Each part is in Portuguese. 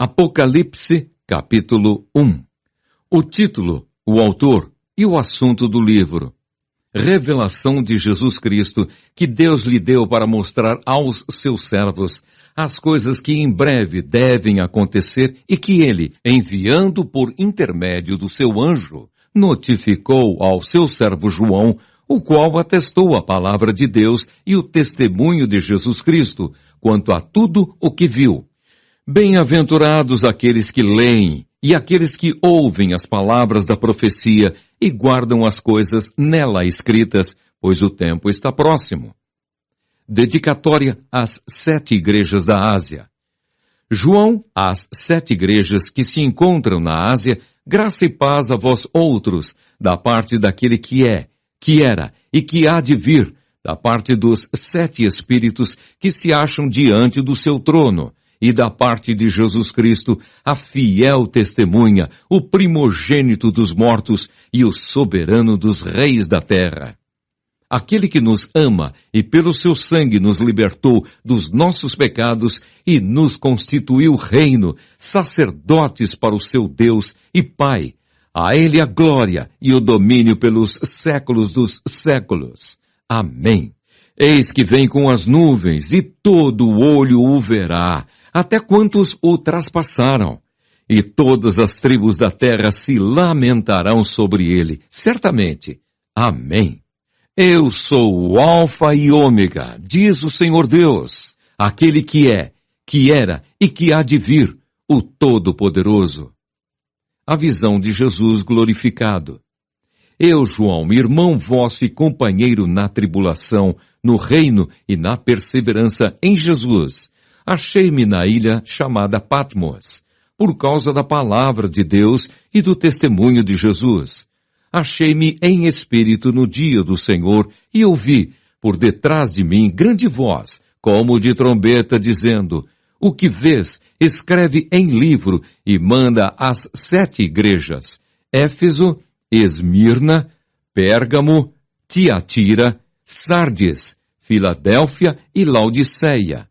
Apocalipse, capítulo 1. O título, o autor e o assunto do livro. Revelação de Jesus Cristo, que Deus lhe deu para mostrar aos seus servos as coisas que em breve devem acontecer e que ele, enviando por intermédio do seu anjo, notificou ao seu servo João, o qual atestou a palavra de Deus e o testemunho de Jesus Cristo, quanto a tudo o que viu. Bem-aventurados aqueles que leem e aqueles que ouvem as palavras da profecia e guardam as coisas nela escritas, pois o tempo está próximo. Dedicatória às 7 igrejas da Ásia. João, às 7 igrejas que se encontram na Ásia, graça e paz a vós outros, da parte daquele que é, que era e que há de vir, da parte dos 7 Espíritos que se acham diante do seu trono, e da parte de Jesus Cristo, a fiel testemunha, o primogênito dos mortos e o soberano dos reis da terra. Aquele que nos ama e pelo seu sangue nos libertou dos nossos pecados e nos constituiu reino, sacerdotes para o seu Deus e Pai. A ele a glória e o domínio pelos séculos dos séculos. Amém. Eis que vem com as nuvens e todo olho o verá, até quantos o traspassaram, e todas as tribos da terra se lamentarão sobre ele, certamente. Amém. Eu sou o Alfa e Ômega, diz o Senhor Deus, aquele que é, que era e que há de vir, o Todo-Poderoso. A visão de Jesus glorificado. Eu, João, irmão vosso e companheiro na tribulação, no reino e na perseverança em Jesus, achei-me na ilha chamada Patmos, por causa da palavra de Deus e do testemunho de Jesus. Achei-me em espírito no dia do Senhor e ouvi, por detrás de mim, grande voz, como de trombeta, dizendo: O que vês, escreve em livro e manda às 7 igrejas: Éfeso, Esmirna, Pérgamo, Tiatira, Sardes, Filadélfia e Laodiceia.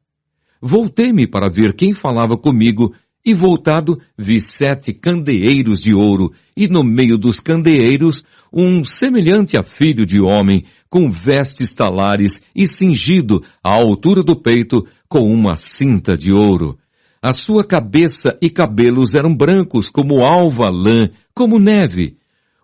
Voltei-me para ver quem falava comigo, e voltado vi 7 candeeiros de ouro, e no meio dos candeeiros um semelhante a filho de homem, com vestes talares e cingido à altura do peito com uma cinta de ouro. A sua cabeça e cabelos eram brancos como alva lã, como neve.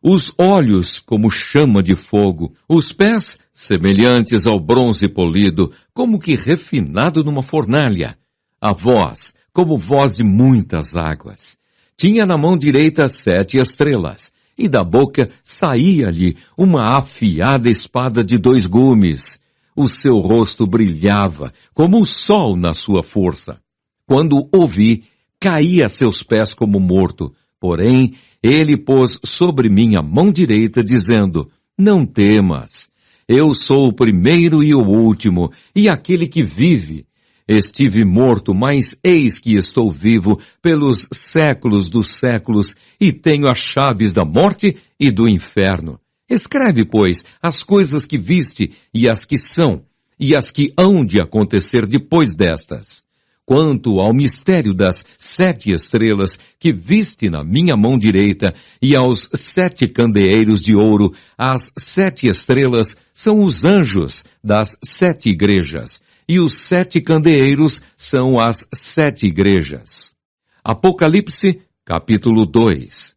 Os olhos como chama de fogo, os pés semelhantes ao bronze polido, como que refinado numa fornalha. A voz, como voz de muitas águas. Tinha na mão direita 7 estrelas, e da boca saía-lhe uma afiada espada de 2 gumes. O seu rosto brilhava, como o sol na sua força. Quando o vi, caí a seus pés como morto, porém, ele pôs sobre mim a mão direita, dizendo: Não temas, eu sou o primeiro e o último, e aquele que vive. Estive morto, mas eis que estou vivo pelos séculos dos séculos, e tenho as chaves da morte e do inferno. Escreve, pois, as coisas que viste, e as que são, e as que hão de acontecer depois destas. Quanto ao mistério das 7 estrelas que viste na minha mão direita e aos 7 candeeiros de ouro, as 7 estrelas são os anjos das 7 igrejas, e os 7 candeeiros são as 7 igrejas. Apocalipse, capítulo 2.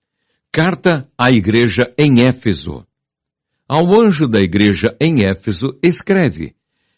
Carta à igreja em Éfeso. Ao anjo da igreja em Éfeso escreve: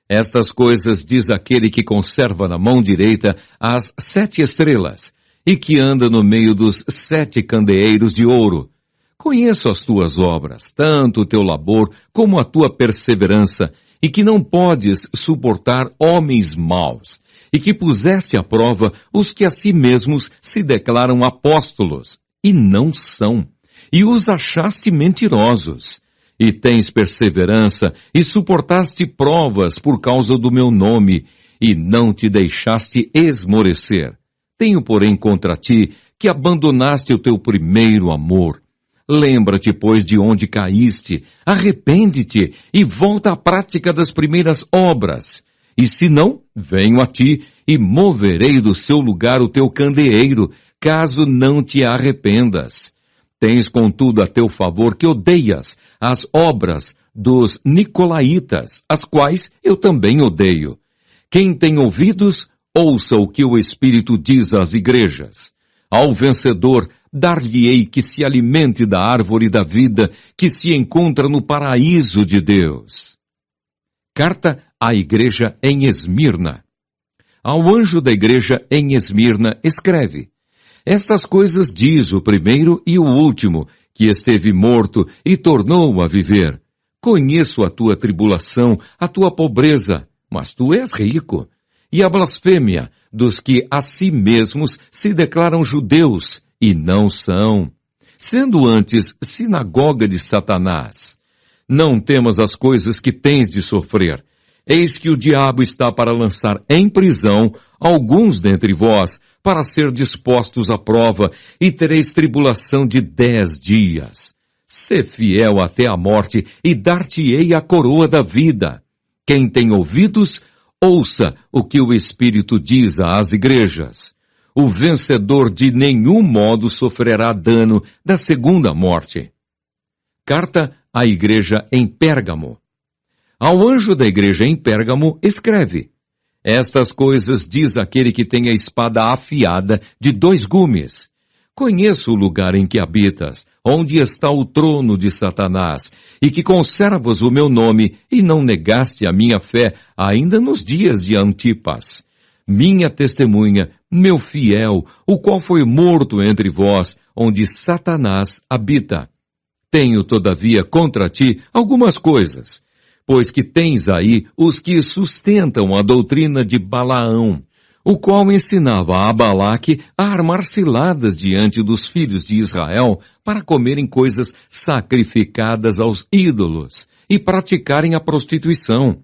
Estas coisas diz aquele que conserva na mão direita as 7 estrelas, e que anda no meio dos 7 candeeiros de ouro. Conheço as tuas obras, tanto o teu labor como a tua perseverança, e que não podes suportar homens maus, e que puseste à prova os que a si mesmos se declaram apóstolos, e não são, e os achaste mentirosos. E tens perseverança, e suportaste provas por causa do meu nome, e não te deixaste esmorecer. Tenho, porém, contra ti, que abandonaste o teu primeiro amor. Lembra-te, pois, de onde caíste, arrepende-te, e volta à prática das primeiras obras. E se não, venho a ti e moverei do seu lugar o teu candeeiro, caso não te arrependas. Tens, contudo, a teu favor que odeias as obras dos nicolaítas, as quais eu também odeio. Quem tem ouvidos, ouça o que o Espírito diz às igrejas. Ao vencedor, dar-lhe-ei que se alimente da árvore da vida que se encontra no paraíso de Deus. Carta à igreja em Esmirna. Ao anjo da igreja em Esmirna escreve: Estas coisas diz o primeiro e o último, que esteve morto e tornou a viver. Conheço a tua tribulação, a tua pobreza, mas tu és rico. E a blasfêmia dos que a si mesmos se declaram judeus e não são, sendo antes sinagoga de Satanás. Não temas as coisas que tens de sofrer. Eis que o diabo está para lançar em prisão alguns dentre vós, para ser dispostos à prova, e tereis tribulação de 10 dias. Sê fiel até a morte, e dar-te-ei a coroa da vida. Quem tem ouvidos, ouça o que o Espírito diz às igrejas. O vencedor de nenhum modo sofrerá dano da segunda morte. Carta à igreja em Pérgamo. Ao anjo da igreja em Pérgamo escreve: Estas coisas diz aquele que tem a espada afiada de 2 gumes. Conheço o lugar em que habitas, onde está o trono de Satanás, e que conservas o meu nome e não negaste a minha fé ainda nos dias de Antipas. Minha testemunha, meu fiel, o qual foi morto entre vós, onde Satanás habita. Tenho, todavia, contra ti algumas coisas, pois que tens aí os que sustentam a doutrina de Balaão, o qual ensinava a Balaque a armar ciladas diante dos filhos de Israel para comerem coisas sacrificadas aos ídolos e praticarem a prostituição.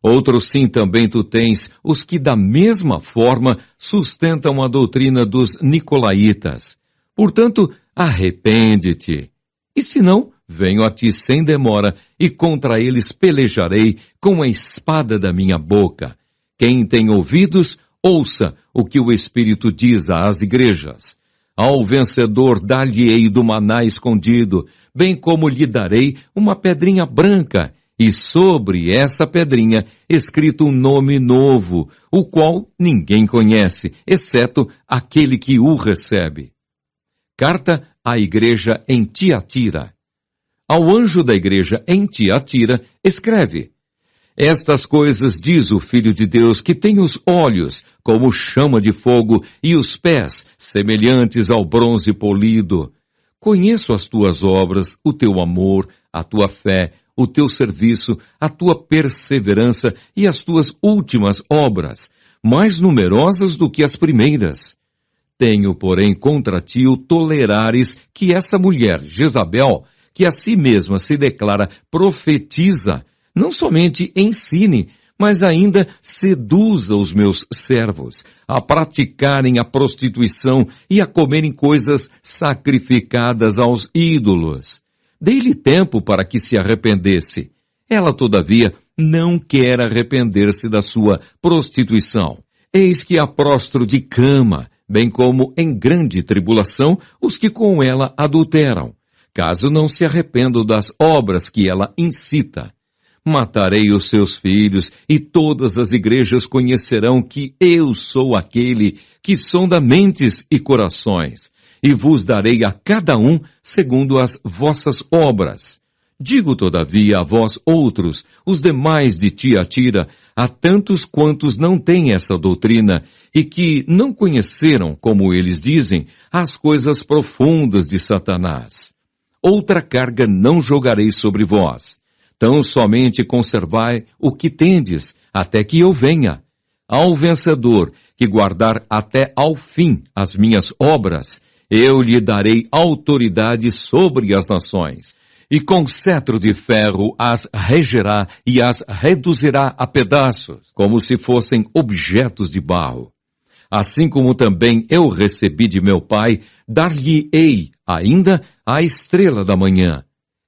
Outros sim também tu tens os que da mesma forma sustentam a doutrina dos nicolaítas. Portanto, arrepende-te. E se não, venho a ti sem demora, e contra eles pelejarei com a espada da minha boca. Quem tem ouvidos, ouça o que o Espírito diz às igrejas. Ao vencedor dar-lhe-ei do maná escondido, bem como lhe darei uma pedrinha branca, e sobre essa pedrinha escrito um nome novo, o qual ninguém conhece, exceto aquele que o recebe. Carta à igreja em Tiatira. Ao anjo da igreja em Tiatira escreve: Estas coisas diz o Filho de Deus, que tem os olhos como chama de fogo e os pés semelhantes ao bronze polido. Conheço as tuas obras, o teu amor, a tua fé, o teu serviço, a tua perseverança e as tuas últimas obras, mais numerosas do que as primeiras. Tenho, porém, contra ti o tolerares que essa mulher, Jezabel, que a si mesma se declara profetiza, não somente ensine, mas ainda seduza os meus servos a praticarem a prostituição e a comerem coisas sacrificadas aos ídolos. Dei-lhe tempo para que se arrependesse. Ela, todavia, não quer arrepender-se da sua prostituição. Eis que a prostro de cama, bem como em grande tribulação os que com ela adulteram, caso não se arrependam das obras que ela incita. Matarei os seus filhos, e todas as igrejas conhecerão que eu sou aquele que sonda mentes e corações, e vos darei a cada um segundo as vossas obras. Digo, todavia, a vós outros, os demais de Tiatira, a tantos quantos não têm essa doutrina, e que não conheceram, como eles dizem, as coisas profundas de Satanás. Outra carga não jogarei sobre vós. Tão somente conservai o que tendes, até que eu venha. Ao vencedor, que guardar até ao fim as minhas obras, eu lhe darei autoridade sobre as nações, e com cetro de ferro as regerá e as reduzirá a pedaços, como se fossem objetos de barro. Assim como também eu recebi de meu Pai, dar-lhe-ei ainda a estrela da manhã.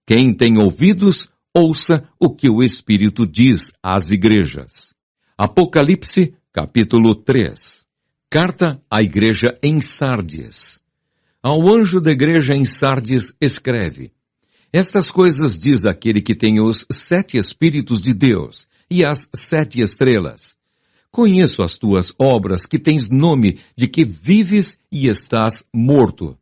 Quem tem ouvidos, ouça o que o Espírito diz às igrejas. Apocalipse, capítulo 3. Carta à igreja em Sardes. Ao anjo da igreja em Sardes escreve: Estas coisas diz aquele que tem os 7 Espíritos de Deus e as 7 estrelas. Conheço as tuas obras, que tens nome de que vives e estás morto.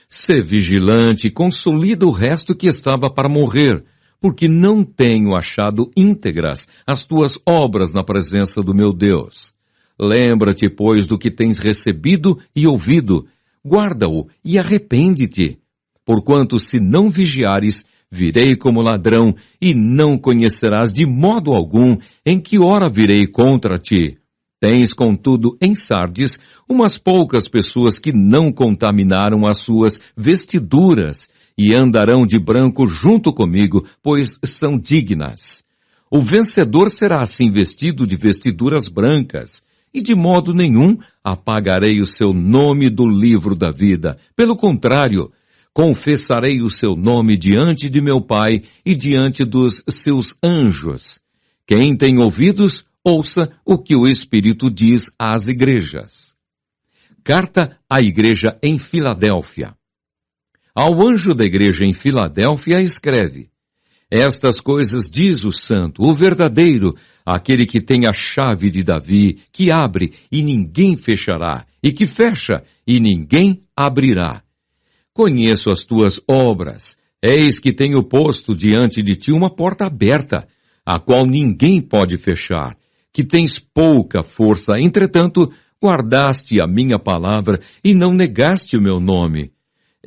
Sê vigilante e consolida o resto que estava para morrer, porque não tenho achado íntegras as tuas obras na presença do meu Deus. Lembra-te, pois, do que tens recebido e ouvido, guarda-o e arrepende-te. Porquanto, se não vigiares, virei como ladrão, e não conhecerás de modo algum em que hora virei contra ti. Tens, contudo, em Sardes, umas poucas pessoas que não contaminaram as suas vestiduras, e andarão de branco junto comigo, pois são dignas. O vencedor será assim vestido de vestiduras brancas, e de modo nenhum apagarei o seu nome do livro da vida. Pelo contrário, confessarei o seu nome diante de meu Pai e diante dos seus anjos. Quem tem ouvidos, ouça o que o Espírito diz às igrejas. Carta à igreja em Filadélfia. Ao anjo da igreja em Filadélfia escreve: Estas coisas diz o santo, o verdadeiro, aquele que tem a chave de Davi, que abre e ninguém fechará, e que fecha e ninguém abrirá. Conheço as tuas obras, eis que tenho posto diante de ti uma porta aberta, a qual ninguém pode fechar, que tens pouca força, entretanto, guardaste a minha palavra e não negaste o meu nome.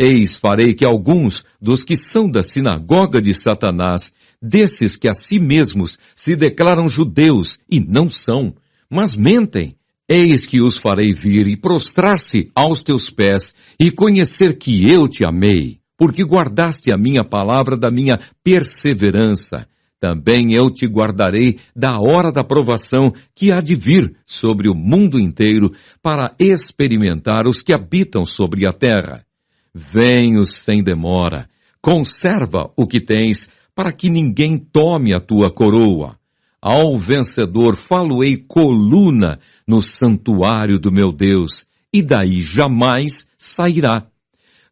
Eis, farei que alguns dos que são da sinagoga de Satanás, desses que a si mesmos se declaram judeus e não são, mas mentem, eis que os farei vir e prostrar-se aos teus pés e conhecer que eu te amei, porque guardaste a minha palavra da minha perseverança. Também eu te guardarei da hora da provação que há de vir sobre o mundo inteiro para experimentar os que habitam sobre a terra. Venho sem demora, conserva o que tens, para que ninguém tome a tua coroa. Ao vencedor falo-ei coluna no santuário do meu Deus, e daí jamais sairá.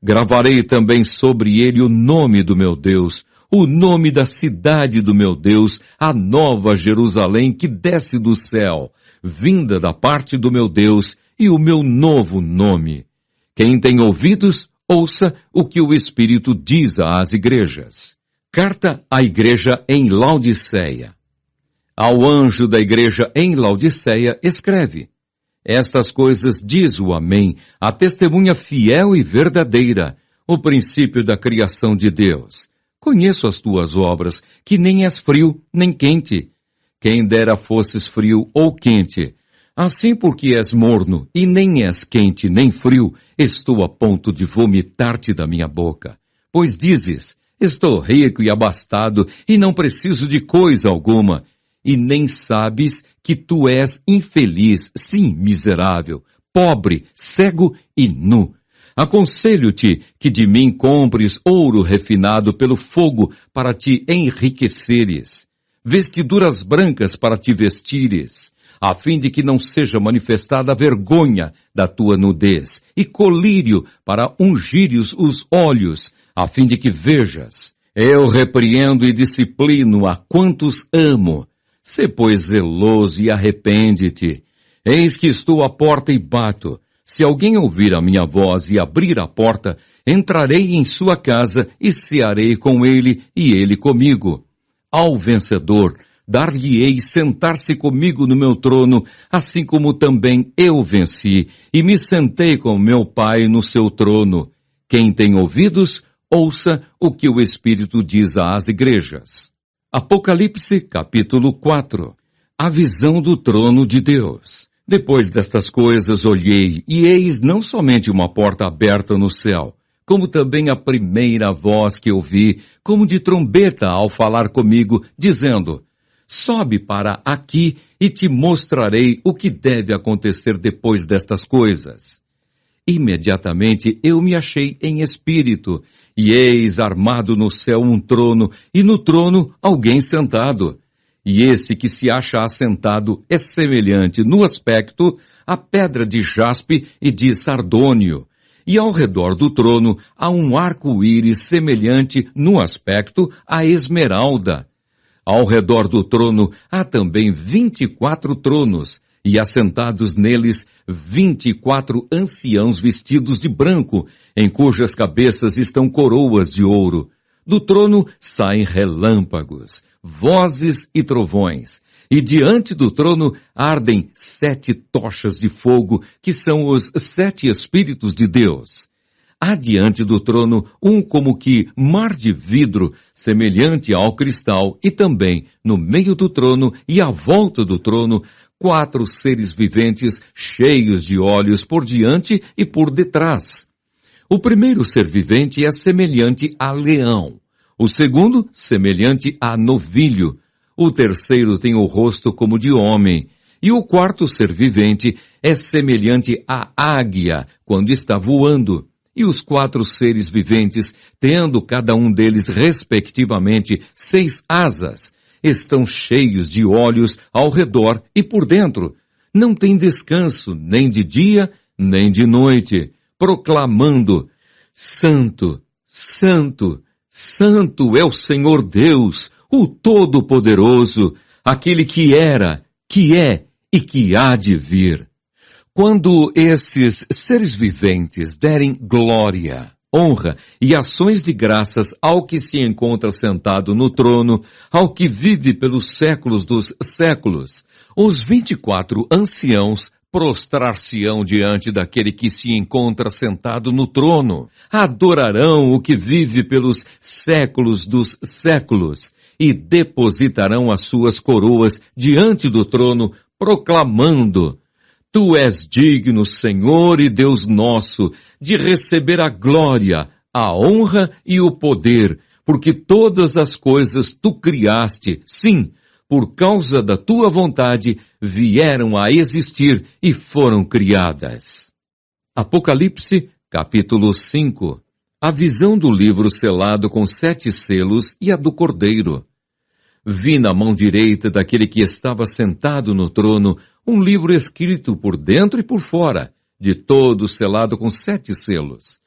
Gravarei também sobre ele o nome do meu Deus, o nome da cidade do meu Deus, a nova Jerusalém que desce do céu, vinda da parte do meu Deus, e o meu novo nome. Quem tem ouvidos, ouça o que o Espírito diz às igrejas. Carta à igreja em Laodiceia. Ao anjo da igreja em Laodiceia escreve: Estas coisas diz o Amém, a testemunha fiel e verdadeira, o princípio da criação de Deus. Conheço as tuas obras, que nem és frio nem quente. Quem dera fosses frio ou quente. Assim, porque és morno, e nem és quente nem frio, estou a ponto de vomitar-te da minha boca. Pois dizes: Estou rico e abastado, e não preciso de coisa alguma. E nem sabes que tu és infeliz, sim, miserável, pobre, cego e nu. Aconselho-te que de mim compres ouro refinado pelo fogo para te enriqueceres, vestiduras brancas para te vestires, a fim de que não seja manifestada a vergonha da tua nudez, e colírio para ungires os olhos, a fim de que vejas. Eu repreendo e disciplino a quantos amo. Sê, pois, zeloso e arrepende-te. Eis que estou à porta e bato. Se alguém ouvir a minha voz e abrir a porta, entrarei em sua casa e cearei com ele e ele comigo. Ao vencedor, dar-lhe-ei sentar-se comigo no meu trono, assim como também eu venci, e me sentei com meu Pai no seu trono. Quem tem ouvidos, ouça o que o Espírito diz às igrejas. Apocalipse, capítulo 4. A visão do trono de Deus. Depois destas coisas olhei, e eis não somente uma porta aberta no céu, como também a primeira voz que ouvi, como de trombeta ao falar comigo, dizendo: Sobe para aqui e te mostrarei o que deve acontecer depois destas coisas. Imediatamente eu me achei em espírito, e eis armado no céu um trono, e no trono alguém sentado. E esse que se acha assentado é semelhante no aspecto à pedra de jaspe e de sardônio. E ao redor do trono há um arco-íris semelhante no aspecto à esmeralda. Ao redor do trono há também 24 tronos, e assentados neles 24 anciãos vestidos de branco, em cujas cabeças estão coroas de ouro. Do trono saem relâmpagos, vozes e trovões, e diante do trono ardem 7 tochas de fogo, que são os 7 Espíritos de Deus. Há diante do trono um como que mar de vidro, semelhante ao cristal, e também, no meio do trono e à volta do trono, 4 seres viventes cheios de olhos por diante e por detrás. O primeiro ser vivente é semelhante a leão, o segundo semelhante a novilho, o terceiro tem o rosto como de homem, e o quarto ser vivente é semelhante à águia quando está voando. E os 4 seres viventes, tendo cada um deles respectivamente 6 asas, estão cheios de olhos ao redor e por dentro. Não têm descanso nem de dia, nem de noite, proclamando: Santo, Santo, Santo é o Senhor Deus, o Todo-Poderoso, aquele que era, que é e que há de vir. Quando esses seres viventes derem glória, honra e ações de graças ao que se encontra sentado no trono, ao que vive pelos séculos dos séculos, os 24 anciãos prostrar-se-ão diante daquele que se encontra sentado no trono, adorarão o que vive pelos séculos dos séculos e depositarão as suas coroas diante do trono, proclamando: Tu és digno, Senhor e Deus nosso, de receber a glória, a honra e o poder, porque todas as coisas tu criaste, sim, por causa da tua vontade, vieram a existir e foram criadas. Apocalipse, capítulo 5. A visão do livro selado com 7 selos e a do Cordeiro. Vi na mão direita daquele que estava sentado no trono um livro escrito por dentro e por fora, de todo selado com 7 selos.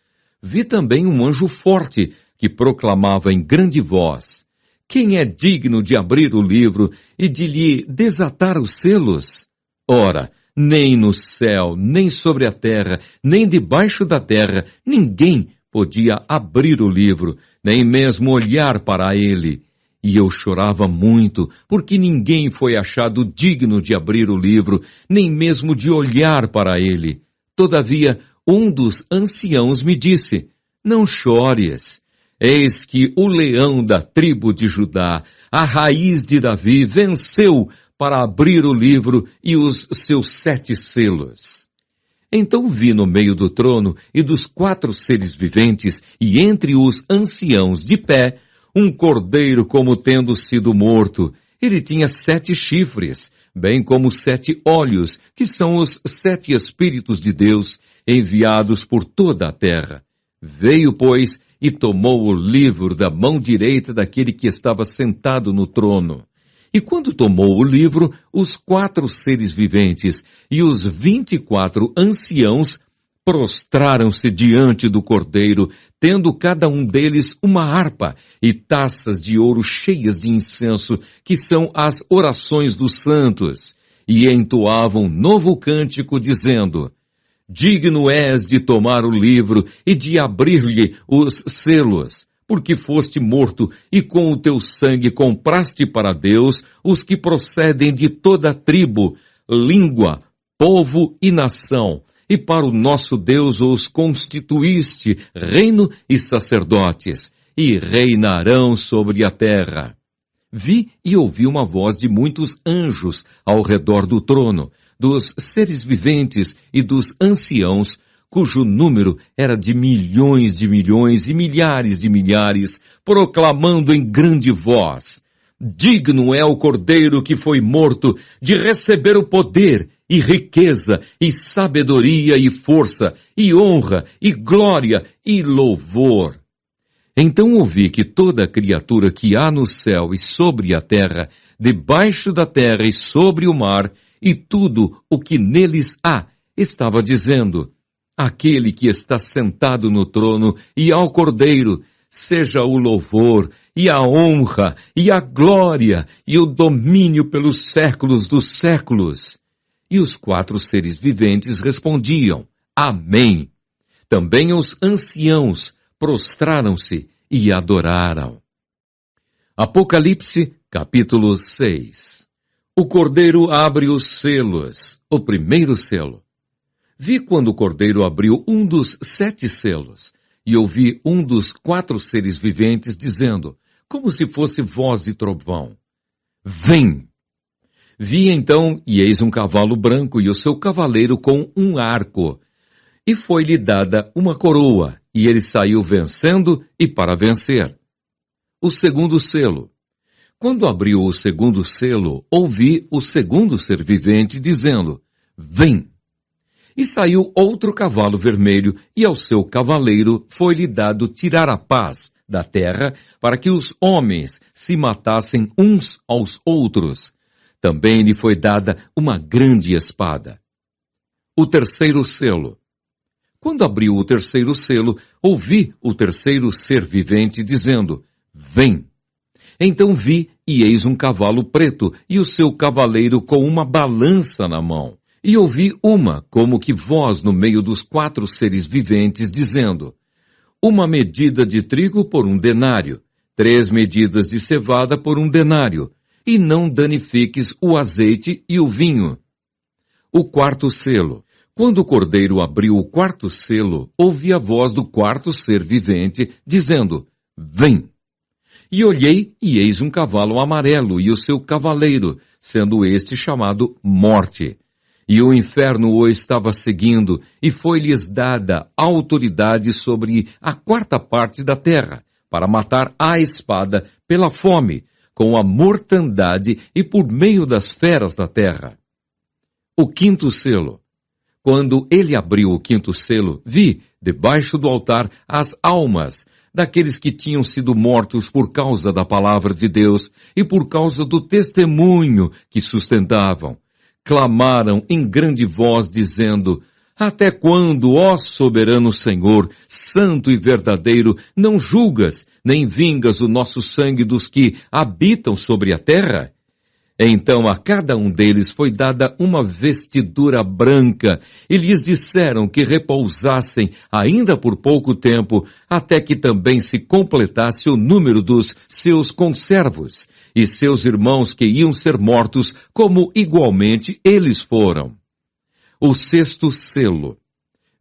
Vi também um anjo forte que proclamava em grande voz: Quem é digno de abrir o livro e de lhe desatar os selos? Ora, nem no céu, nem sobre a terra, nem debaixo da terra, ninguém podia abrir o livro, nem mesmo olhar para ele. E eu chorava muito, porque ninguém foi achado digno de abrir o livro, nem mesmo de olhar para ele. Todavia, um dos anciãos me disse: Não chores. Eis que o leão da tribo de Judá, a raiz de Davi, venceu para abrir o livro e os seus 7 selos. Então vi no meio do trono e dos 4 seres viventes, e entre os anciãos de pé, um cordeiro como tendo sido morto. Ele tinha 7 chifres, bem como 7 olhos, que são os 7 Espíritos de Deus, enviados por toda a terra. Veio, pois, e tomou o livro da mão direita daquele que estava sentado no trono. E quando tomou o livro, os 4 seres viventes e os 24 anciãos prostraram-se diante do Cordeiro, tendo cada um deles uma harpa e taças de ouro cheias de incenso, que são as orações dos santos, e entoavam novo cântico, dizendo: Digno és de tomar o livro e de abrir-lhe os selos, porque foste morto e com o teu sangue compraste para Deus os que procedem de toda tribo, língua, povo e nação, e para o nosso Deus os constituíste reino e sacerdotes, e reinarão sobre a terra. Vi e ouvi uma voz de muitos anjos ao redor do trono, dos seres viventes e dos anciãos, cujo número era de milhões e milhares de milhares, proclamando em grande voz: Digno é o Cordeiro que foi morto de receber o poder e riqueza, e sabedoria, e força, e honra, e glória, e louvor. Então ouvi que toda criatura que há no céu e sobre a terra, debaixo da terra e sobre o mar, e tudo o que neles há, estava dizendo: aquele que está sentado no trono e ao Cordeiro, seja o louvor, e a honra, e a glória, e o domínio pelos séculos dos séculos. E os 4 seres viventes respondiam: Amém. Também os anciãos prostraram-se e adoraram. Apocalipse, capítulo 6. O Cordeiro abre os selos, o primeiro selo. Vi quando o Cordeiro abriu um dos 7 selos, e ouvi um dos 4 seres viventes dizendo, como se fosse voz de trovão: Vem! Vi então, e eis um cavalo branco e o seu cavaleiro com um arco. E foi-lhe dada uma coroa, e ele saiu vencendo e para vencer. O segundo selo. Quando abriu o segundo selo, ouvi o segundo ser vivente dizendo: Vem! E saiu outro cavalo vermelho, e ao seu cavaleiro foi-lhe dado tirar a paz da terra, para que os homens se matassem uns aos outros. Também lhe foi dada uma grande espada. O terceiro selo. Quando abriu o terceiro selo, ouvi o terceiro ser vivente dizendo: Vem! Então vi, e eis um cavalo preto, e o seu cavaleiro com uma balança na mão. E ouvi uma, como que voz no meio dos 4 seres viventes, dizendo: uma medida de trigo por 1 denário, 3 medidas de cevada por 1 denário, e não danifiques o azeite e o vinho. O quarto selo. Quando o Cordeiro abriu o 4º selo, ouvi a voz do 4º ser vivente, dizendo: Vem! E olhei, e eis um cavalo amarelo, e o seu cavaleiro, sendo este chamado Morte. E o inferno o estava seguindo, e foi-lhes dada autoridade sobre a 4ª parte da terra, para matar à espada, pela fome, com a mortandade e por meio das feras da terra. O 5º selo. Quando ele abriu o 5º selo, vi, debaixo do altar, as almas daqueles que tinham sido mortos por causa da palavra de Deus e por causa do testemunho que sustentavam. Clamaram em grande voz, dizendo: Até quando, ó soberano Senhor, santo e verdadeiro, não julgas, nem vingas o nosso sangue dos que habitam sobre a terra? Então a cada um deles foi dada uma vestidura branca, e lhes disseram que repousassem ainda por pouco tempo, até que também se completasse o número dos seus conservos, e seus irmãos que iam ser mortos, como igualmente eles foram. O 6º selo.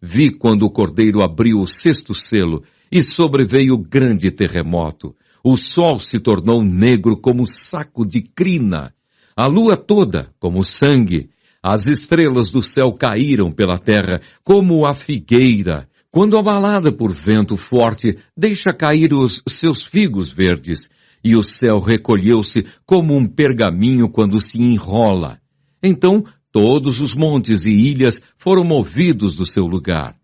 Vi quando o Cordeiro abriu o 6º selo, e sobreveio grande terremoto. O sol se tornou negro como saco de crina, a lua toda como sangue, as estrelas do céu caíram pela terra como a figueira, quando abalada por vento forte, deixa cair os seus figos verdes, e o céu recolheu-se como um pergaminho quando se enrola. Então todos os montes e ilhas foram movidos do seu lugar.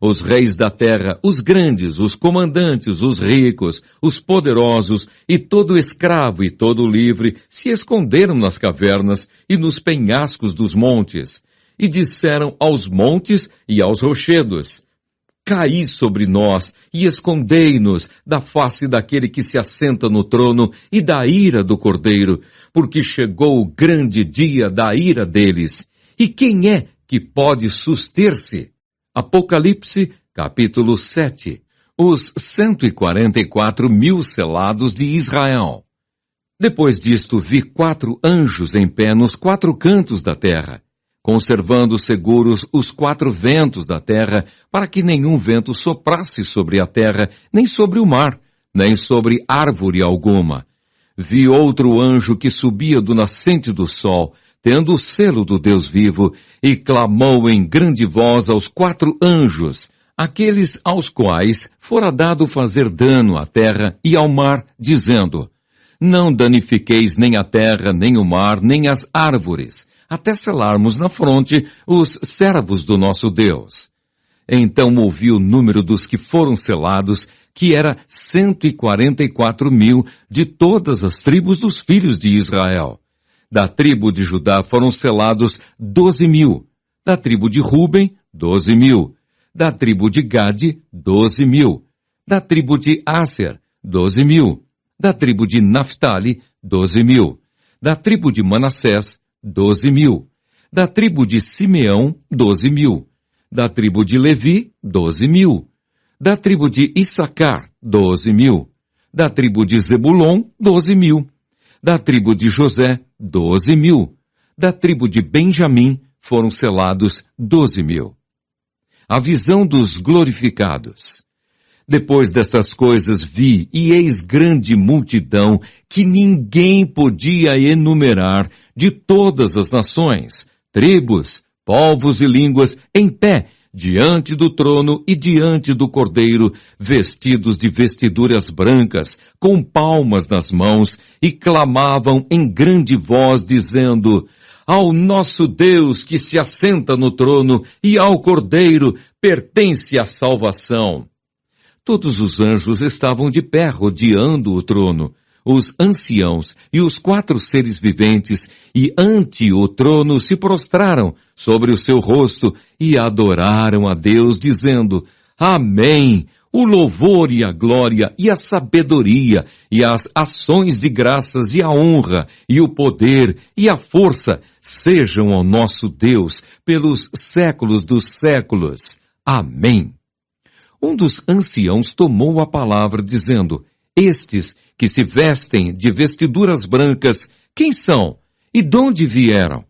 Os reis da terra, os grandes, os comandantes, os ricos, os poderosos, e todo escravo e todo livre, se esconderam nas cavernas e nos penhascos dos montes, e disseram aos montes e aos rochedos: Caí sobre nós e escondei-nos da face daquele que se assenta no trono e da ira do Cordeiro, porque chegou o grande dia da ira deles. E quem é que pode suster-se? Apocalipse, capítulo 7. Os 144.000 selados de Israel. Depois disto vi 4 anjos em pé nos 4 cantos da terra, conservando seguros os 4 ventos da terra, para que nenhum vento soprasse sobre a terra, nem sobre o mar, nem sobre árvore alguma. Vi outro anjo que subia do nascente do sol, tendo o selo do Deus vivo, e clamou em grande voz aos 4 anjos, aqueles aos quais fora dado fazer dano à terra e ao mar, dizendo: Não danifiqueis nem a terra, nem o mar, nem as árvores, até selarmos na fronte os servos do nosso Deus. Então ouvi o número dos que foram selados, que era 144.000 de todas as tribos dos filhos de Israel. Da tribo de Judá foram selados 12.000. Da tribo de Ruben, 12.000. Da tribo de Gade, 12.000. Da tribo de Áser, 12.000. Da tribo de Naphtali, 12.000. Da tribo de Manassés, 12.000. Da tribo de Simeão, 12.000. Da tribo de Levi, 12.000. Da tribo de Issacar, 12.000. Da tribo de Zebulon, 12.000. Da tribo de José, 12.000. Da tribo de Benjamim foram selados 12.000. A visão dos glorificados. Depois dessas coisas vi, e eis grande multidão, que ninguém podia enumerar, de todas as nações, tribos, povos e línguas, em pé, diante do trono e diante do Cordeiro, vestidos de vestiduras brancas, com palmas nas mãos, e clamavam em grande voz, dizendo: ao nosso Deus que se assenta no trono e ao Cordeiro pertence a salvação. Todos os anjos estavam de pé rodeando o trono, os anciãos e os 4 seres viventes, e ante o trono se prostraram sobre o seu rosto e adoraram a Deus, dizendo: Amém! O louvor e a glória e a sabedoria e as ações de graças e a honra e o poder e a força sejam ao nosso Deus pelos séculos dos séculos. Amém. Um dos anciãos tomou a palavra dizendo: estes que se vestem de vestiduras brancas, quem são e de onde vieram?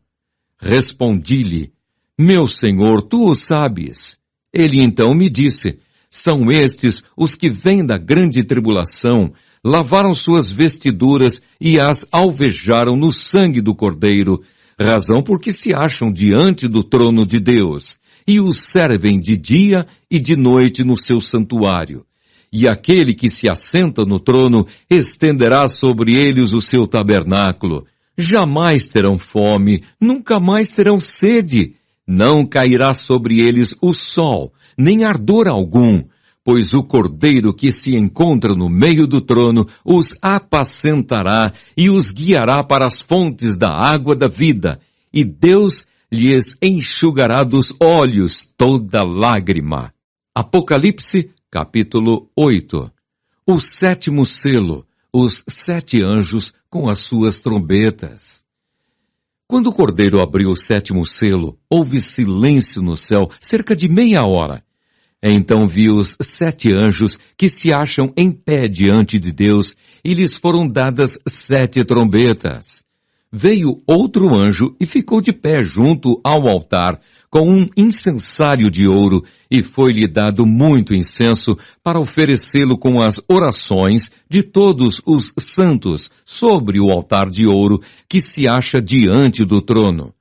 Respondi-lhe: meu senhor, tu o sabes. Ele então me disse: são estes os que vêm da grande tribulação, lavaram suas vestiduras e as alvejaram no sangue do Cordeiro, razão porque se acham diante do trono de Deus, e os servem de dia e de noite no seu santuário. E aquele que se assenta no trono estenderá sobre eles o seu tabernáculo. Jamais terão fome, nunca mais terão sede. Não cairá sobre eles o sol, nem ardor algum, pois o Cordeiro que se encontra no meio do trono os apacentará e os guiará para as fontes da água da vida, e Deus lhes enxugará dos olhos toda lágrima. Apocalipse, capítulo 8. O 7º selo, os 7 anjos com as suas trombetas. Quando o Cordeiro abriu o 7º selo, houve silêncio no céu cerca de meia hora. Então vi os 7 anjos que se acham em pé diante de Deus, e lhes foram dadas 7 trombetas. Veio outro anjo e ficou de pé junto ao altar, com um incensário de ouro, e foi-lhe dado muito incenso para oferecê-lo com as orações de todos os santos sobre o altar de ouro que se acha diante do trono.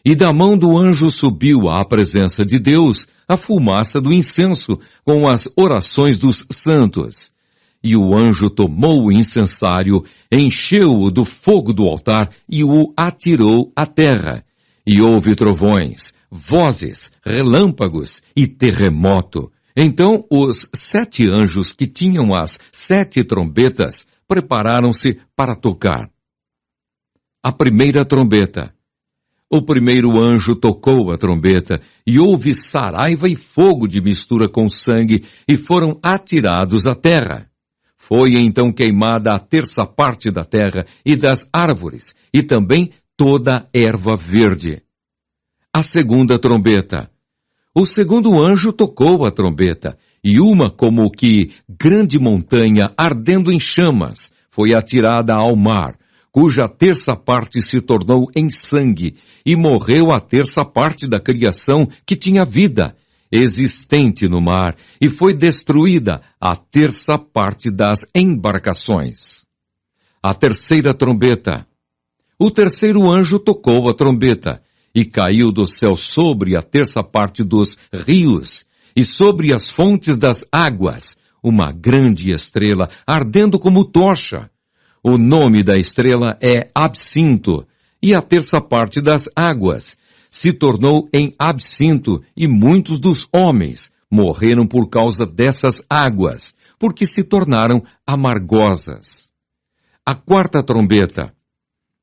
E da mão do anjo subiu à presença de Deus a fumaça do incenso com as orações dos santos. E o anjo tomou o incensário, encheu-o do fogo do altar e o atirou à terra. E houve trovões, vozes, relâmpagos e terremoto. Então os 7 anjos que tinham as 7 trombetas prepararam-se para tocar. A primeira trombeta. O primeiro anjo tocou a trombeta, e houve saraiva e fogo de mistura com sangue, e foram atirados à terra. Foi então queimada a 1/3 parte da terra e das árvores, e também toda a erva verde. A segunda trombeta. O segundo anjo tocou a trombeta, e uma como que grande montanha ardendo em chamas foi atirada ao mar, cuja 1/3 parte se tornou em sangue, e morreu a 1/3 parte da criação que tinha vida, existente no mar, e foi destruída a 1/3 parte das embarcações. A terceira trombeta. O terceiro anjo tocou a trombeta, e caiu do céu sobre a 1/3 parte dos rios, e sobre as fontes das águas, uma grande estrela, ardendo como tocha. O nome da estrela é Absinto, e a 1/3 parte das águas se tornou em absinto, e muitos dos homens morreram por causa dessas águas, porque se tornaram amargosas. A quarta trombeta.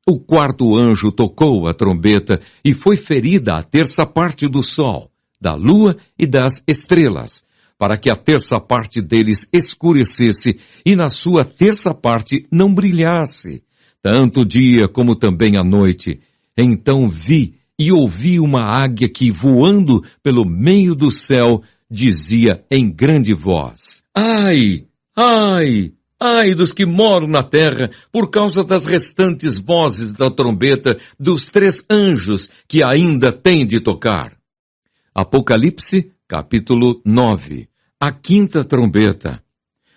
O quarto anjo tocou a trombeta e foi ferida a terça parte do sol, da lua e das estrelas, para que a terça parte deles escurecesse e na sua terça parte não brilhasse, tanto o dia como também a noite. Então vi e ouvi uma águia que, voando pelo meio do céu, dizia em grande voz: Ai! Ai! Ai dos que moram na terra, por causa das restantes vozes da trombeta dos 3 anjos que ainda têm de tocar. Apocalipse, capítulo 9. A quinta trombeta.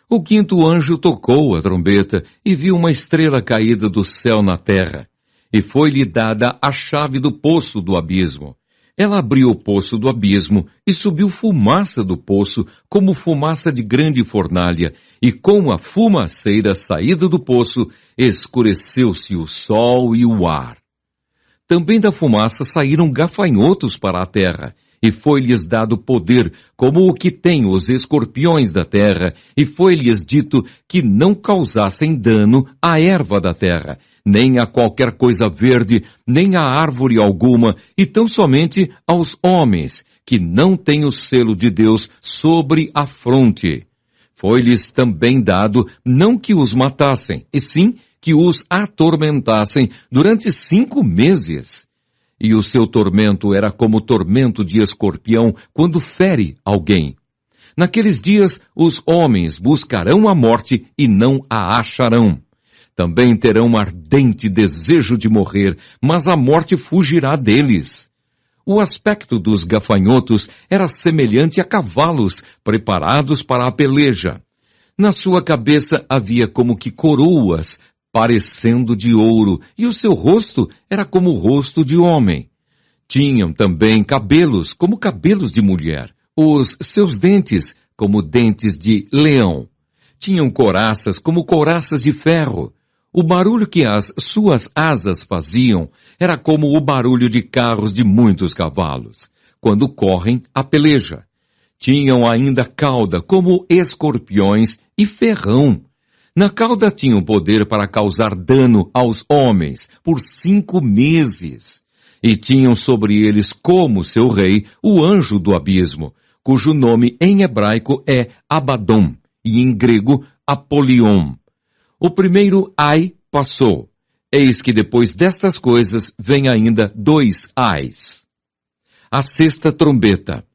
O quinto anjo tocou a trombeta e viu uma estrela caída do céu na terra, e foi-lhe dada a chave do poço do abismo. Ela abriu o poço do abismo e subiu fumaça do poço, como fumaça de grande fornalha, e com a fumaceira saída do poço, escureceu-se o sol e o ar. Também da fumaça saíram gafanhotos para a terra, e foi-lhes dado poder, como o que tem os escorpiões da terra, e foi-lhes dito que não causassem dano à erva da terra, nem a qualquer coisa verde, nem a árvore alguma, e tão somente aos homens, que não têm o selo de Deus sobre a fronte. Foi-lhes também dado não que os matassem, e sim que os atormentassem durante 5 meses. E o seu tormento era como o tormento de escorpião quando fere alguém. Naqueles dias os homens buscarão a morte e não a acharão. Também terão ardente desejo de morrer, mas a morte fugirá deles. O aspecto dos gafanhotos era semelhante a cavalos preparados para a peleja. Na sua cabeça havia como que coroas, parecendo de ouro, e o seu rosto era como o rosto de homem. Tinham também cabelos, como cabelos de mulher, os seus dentes, como dentes de leão. Tinham couraças, como couraças de ferro. O barulho que as suas asas faziam era como o barulho de carros de muitos cavalos, quando correm a peleja. Tinham ainda cauda, como escorpiões, e ferrão. Na cauda tinham poder para causar dano aos homens por 5 meses. E tinham sobre eles como seu rei o anjo do abismo, cujo nome em hebraico é Abaddon e em grego Apolion. O primeiro ai passou. Eis que depois destas coisas vem ainda 2 ais. A sexta trombeta.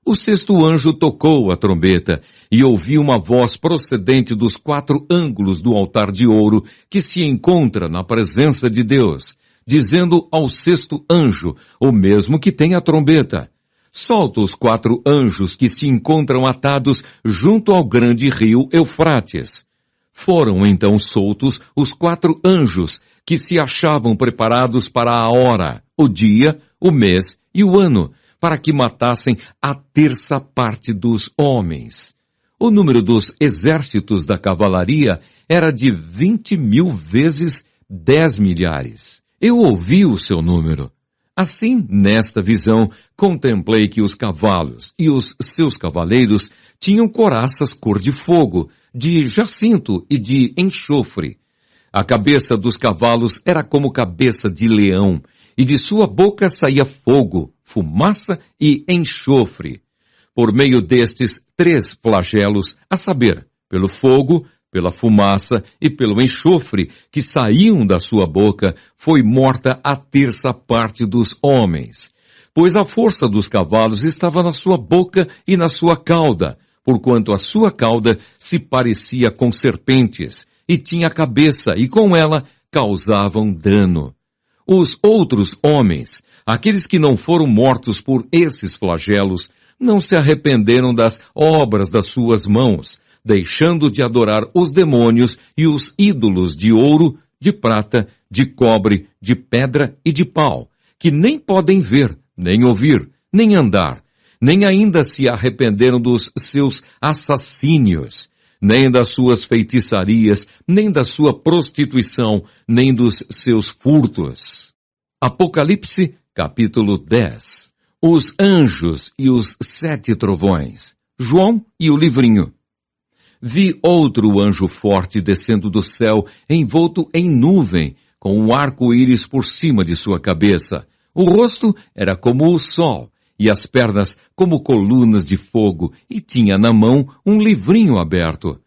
O sexto anjo tocou a trombeta e ouviu uma voz procedente dos 4 ângulos do altar de ouro que se encontra na presença de Deus, dizendo ao sexto anjo, o mesmo que tem a trombeta: solta os 4 anjos que se encontram atados junto ao grande rio Eufrates. Foram então soltos os 4 anjos que se achavam preparados para a hora, o dia, o mês e o ano, para que matassem a terça parte dos homens. O número dos exércitos da cavalaria era de 20.000 vezes 10 milhares. Eu ouvi o seu número. Assim, nesta visão, contemplei que os cavalos e os seus cavaleiros tinham couraças cor de fogo, de jacinto e de enxofre. A cabeça dos cavalos era como cabeça de leão, e de sua boca saía fogo, fumaça e enxofre. Por meio destes 3 flagelos, a saber, pelo fogo, pela fumaça e pelo enxofre que saíam da sua boca, foi morta a terça parte dos homens. Pois a força dos cavalos estava na sua boca e na sua cauda, porquanto a sua cauda se parecia com serpentes, e tinha cabeça, e com ela causavam dano. Os outros homens, aqueles que não foram mortos por esses flagelos, não se arrependeram das obras das suas mãos, deixando de adorar os demônios e os ídolos de ouro, de prata, de cobre, de pedra e de pau, que nem podem ver, nem ouvir, nem andar, nem ainda se arrependeram dos seus assassínios, nem das suas feitiçarias, nem da sua prostituição, nem dos seus furtos. Apocalipse, capítulo 10. Os anjos e os 7 trovões. João e o livrinho. Vi outro anjo forte descendo do céu, envolto em nuvem, com um arco-íris por cima de sua cabeça. O rosto era como o sol, e as pernas como colunas de fogo, e tinha na mão um livrinho aberto.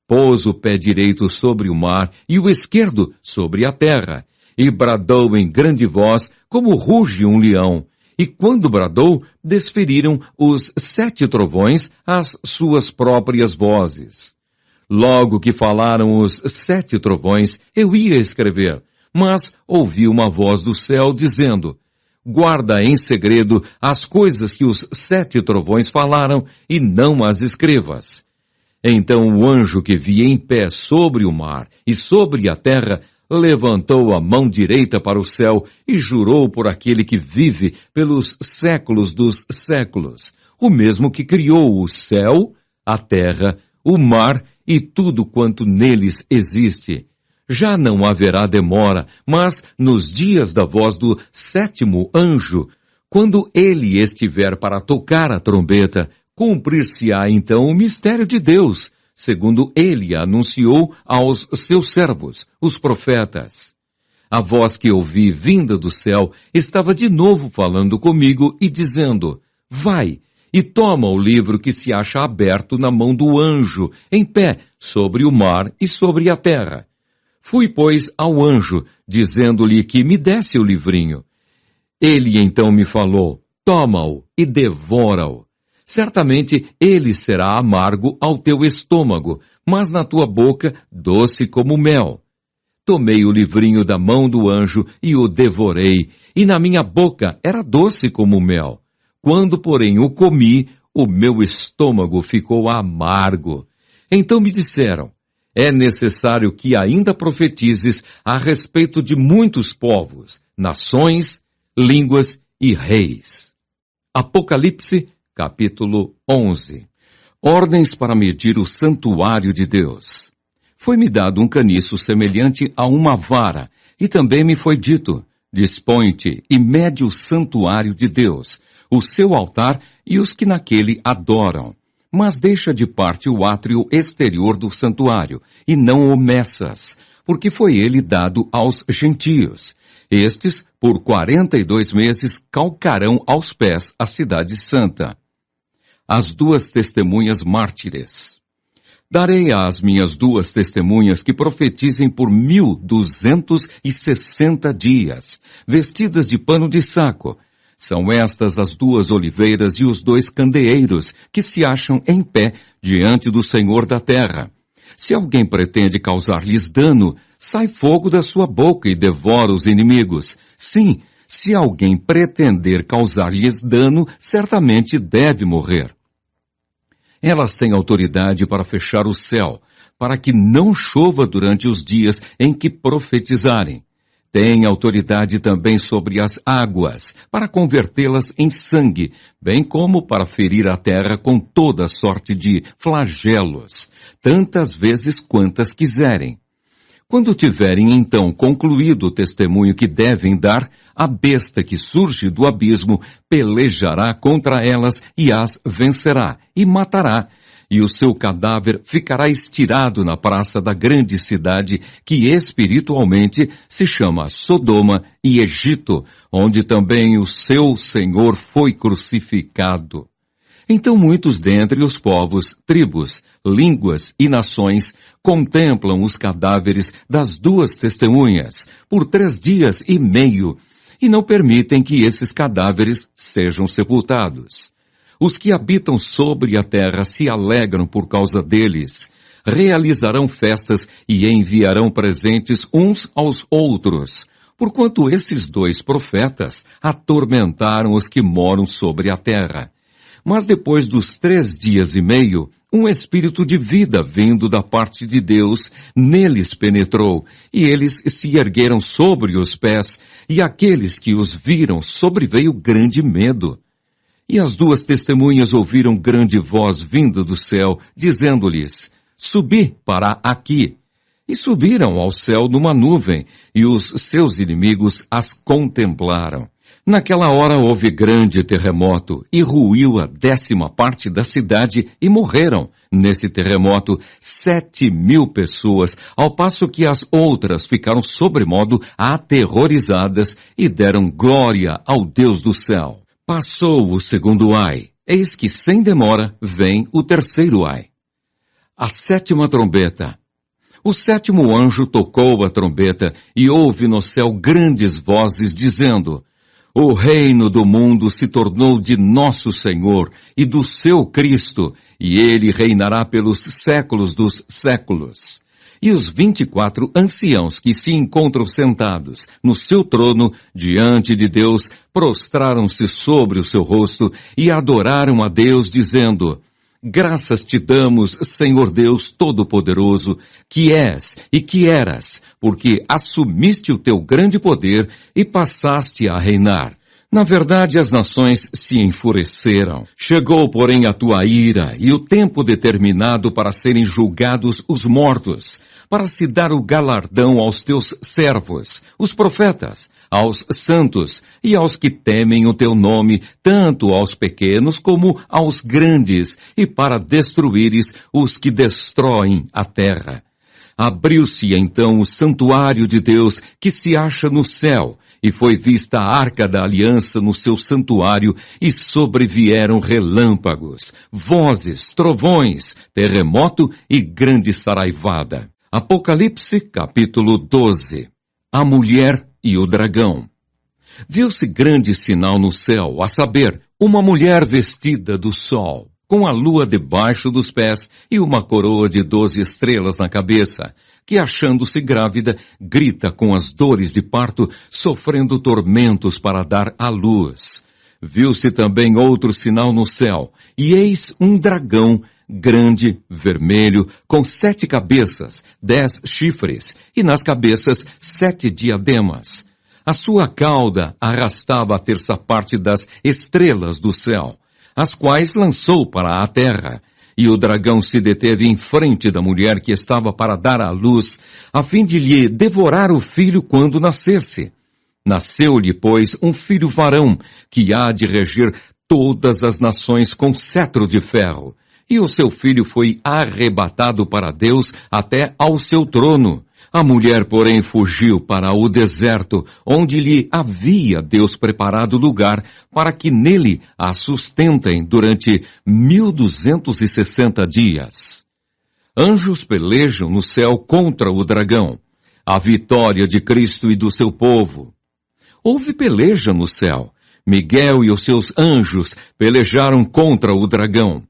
Pôs o pé direito sobre o mar e o esquerdo sobre a terra, e bradou em grande voz, como ruge um leão. E quando bradou, desferiram os 7 trovões as suas próprias vozes. Logo que falaram os 7 trovões, eu ia escrever, mas ouvi uma voz do céu dizendo: guarda em segredo as coisas que os 7 trovões falaram e não as escrevas. Então o anjo que vi em pé sobre o mar e sobre a terra levantou a mão direita para o céu e jurou por aquele que vive pelos séculos dos séculos, o mesmo que criou o céu, a terra, o mar e tudo quanto neles existe. Já não haverá demora, mas nos dias da voz do 7º anjo, quando ele estiver para tocar a trombeta, cumprir-se-á então o mistério de Deus, segundo ele anunciou aos seus servos, os profetas. A voz que ouvi vinda do céu estava de novo falando comigo e dizendo: vai e toma o livro que se acha aberto na mão do anjo, em pé, sobre o mar e sobre a terra. Fui, pois, ao anjo, dizendo-lhe que me desse o livrinho. Ele então me falou: toma-o e devora-o. Certamente ele será amargo ao teu estômago, mas na tua boca doce como mel. Tomei o livrinho da mão do anjo e o devorei, e na minha boca era doce como mel. Quando, porém, o comi, o meu estômago ficou amargo. Então me disseram: é necessário que ainda profetizes a respeito de muitos povos, nações, línguas e reis. Apocalipse, capítulo 11. Ordens para medir o santuário de Deus. Foi-me dado um caniço semelhante a uma vara, e também me foi dito: dispõe-te e mede o santuário de Deus, o seu altar e os que naquele adoram. Mas deixa de parte o átrio exterior do santuário, e não o meças, porque foi ele dado aos gentios. Estes, por 42 meses, calcarão aos pés a cidade santa. As 2 testemunhas mártires. Darei às minhas 2 testemunhas que profetizem por 1260 dias, vestidas de pano de saco. São estas as 2 oliveiras e os 2 candeeiros que se acham em pé diante do Senhor da terra. Se alguém pretende causar-lhes dano, sai fogo da sua boca e devora os inimigos. Sim, se alguém pretender causar-lhes dano, certamente deve morrer. Elas têm autoridade para fechar o céu, para que não chova durante os dias em que profetizarem. Têm autoridade também sobre as águas, para convertê-las em sangue, bem como para ferir a terra com toda sorte de flagelos, tantas vezes quantas quiserem. Quando tiverem então concluído o testemunho que devem dar, a besta que surge do abismo pelejará contra elas e as vencerá e matará, e o seu cadáver ficará estirado na praça da grande cidade, que espiritualmente se chama Sodoma e Egito, onde também o seu Senhor foi crucificado. Então muitos dentre os povos, tribos, línguas e nações contemplam os cadáveres das 2 testemunhas por 3 dias e meio, e não permitem que esses cadáveres sejam sepultados. Os que habitam sobre a terra se alegram por causa deles, realizarão festas e enviarão presentes uns aos outros, porquanto esses 2 profetas atormentaram os que moram sobre a terra. Mas depois dos 3 dias e meio, um espírito de vida vindo da parte de Deus neles penetrou, e eles se ergueram sobre os pés, e aqueles que os viram sobreveio grande medo. E as 2 testemunhas ouviram grande voz vinda do céu, dizendo-lhes: subi para aqui. E subiram ao céu numa nuvem, e os seus inimigos as contemplaram. Naquela hora houve grande terremoto e ruiu a 10ª parte da cidade e morreram, nesse terremoto, 7.000 pessoas, ao passo que as outras ficaram sobremodo aterrorizadas e deram glória ao Deus do céu. Passou o segundo ai, eis que sem demora vem o terceiro ai. A 7ª trombeta. O 7º anjo tocou a trombeta e houve no céu grandes vozes dizendo: o reino do mundo se tornou de nosso Senhor e do seu Cristo, e ele reinará pelos séculos dos séculos. E os 24 anciãos que se encontram sentados no seu trono diante de Deus prostraram-se sobre o seu rosto e adoraram a Deus dizendo: graças te damos, Senhor Deus Todo-Poderoso, que és e que eras, porque assumiste o teu grande poder e passaste a reinar. Na verdade, as nações se enfureceram. Chegou, porém, a tua ira e o tempo determinado para serem julgados os mortos, para se dar o galardão aos teus servos, os profetas, aos santos e aos que temem o teu nome, tanto aos pequenos como aos grandes, e para destruíres os que destroem a terra. Abriu-se então o santuário de Deus que se acha no céu, e foi vista a arca da aliança no seu santuário, e sobrevieram relâmpagos, vozes, trovões, terremoto e grande saraivada. Apocalipse, capítulo 12. A mulher e o dragão. Viu-se grande sinal no céu, a saber, uma mulher vestida do sol, com a lua debaixo dos pés e uma coroa de 12 estrelas na cabeça, que, achando-se grávida, grita com as dores de parto, sofrendo tormentos para dar à luz. Viu-se também outro sinal no céu, e eis um dragão grande, vermelho, com 7 cabeças, 10 chifres, e nas cabeças 7 diademas. A sua cauda arrastava a 1/3 das estrelas do céu, as quais lançou para a terra. E o dragão se deteve em frente da mulher que estava para dar à luz, a fim de lhe devorar o filho quando nascesse. Nasceu-lhe, pois, um filho varão, que há de reger todas as nações com cetro de ferro. E o seu filho foi arrebatado para Deus até ao seu trono. A mulher, porém, fugiu para o deserto, onde lhe havia Deus preparado lugar para que nele a sustentem durante 1260 dias. Anjos pelejam no céu contra o dragão, a vitória de Cristo e do seu povo. Houve peleja no céu. Miguel e os seus anjos pelejaram contra o dragão.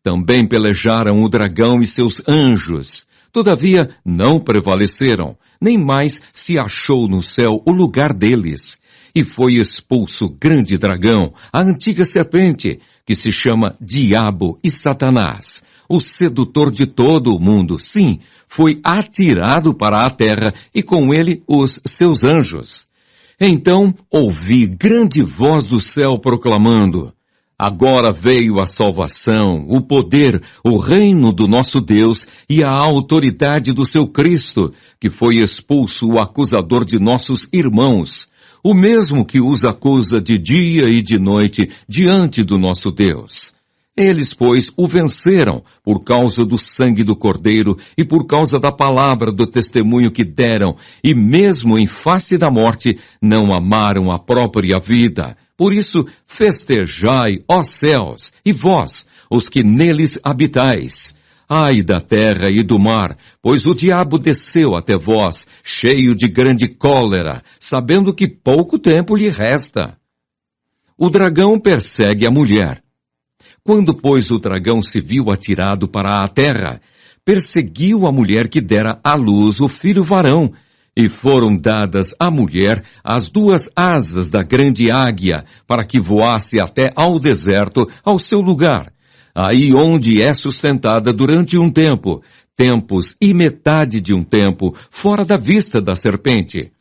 Também pelejaram o dragão e seus anjos. Todavia, não prevaleceram, nem mais se achou no céu o lugar deles. E foi expulso o grande dragão, a antiga serpente, que se chama Diabo e Satanás, o sedutor de todo o mundo. Sim, foi atirado para a terra e com ele os seus anjos. Então ouvi grande voz do céu proclamando: agora veio a salvação, o poder, o reino do nosso Deus e a autoridade do seu Cristo, que foi expulso o acusador de nossos irmãos, o mesmo que os acusa de dia e de noite diante do nosso Deus. Eles, pois, o venceram por causa do sangue do Cordeiro e por causa da palavra do testemunho que deram, e mesmo em face da morte, não amaram a própria vida. Por isso, festejai, ó céus, e vós, os que neles habitais. Ai da terra e do mar, pois o diabo desceu até vós, cheio de grande cólera, sabendo que pouco tempo lhe resta. O dragão persegue a mulher. Quando, pois, o dragão se viu atirado para a terra, perseguiu a mulher que dera à luz o filho varão, e foram dadas à mulher as 2 asas da grande águia, para que voasse até ao deserto, ao seu lugar, aí onde é sustentada durante um tempo, tempos e metade de um tempo, fora da vista da serpente.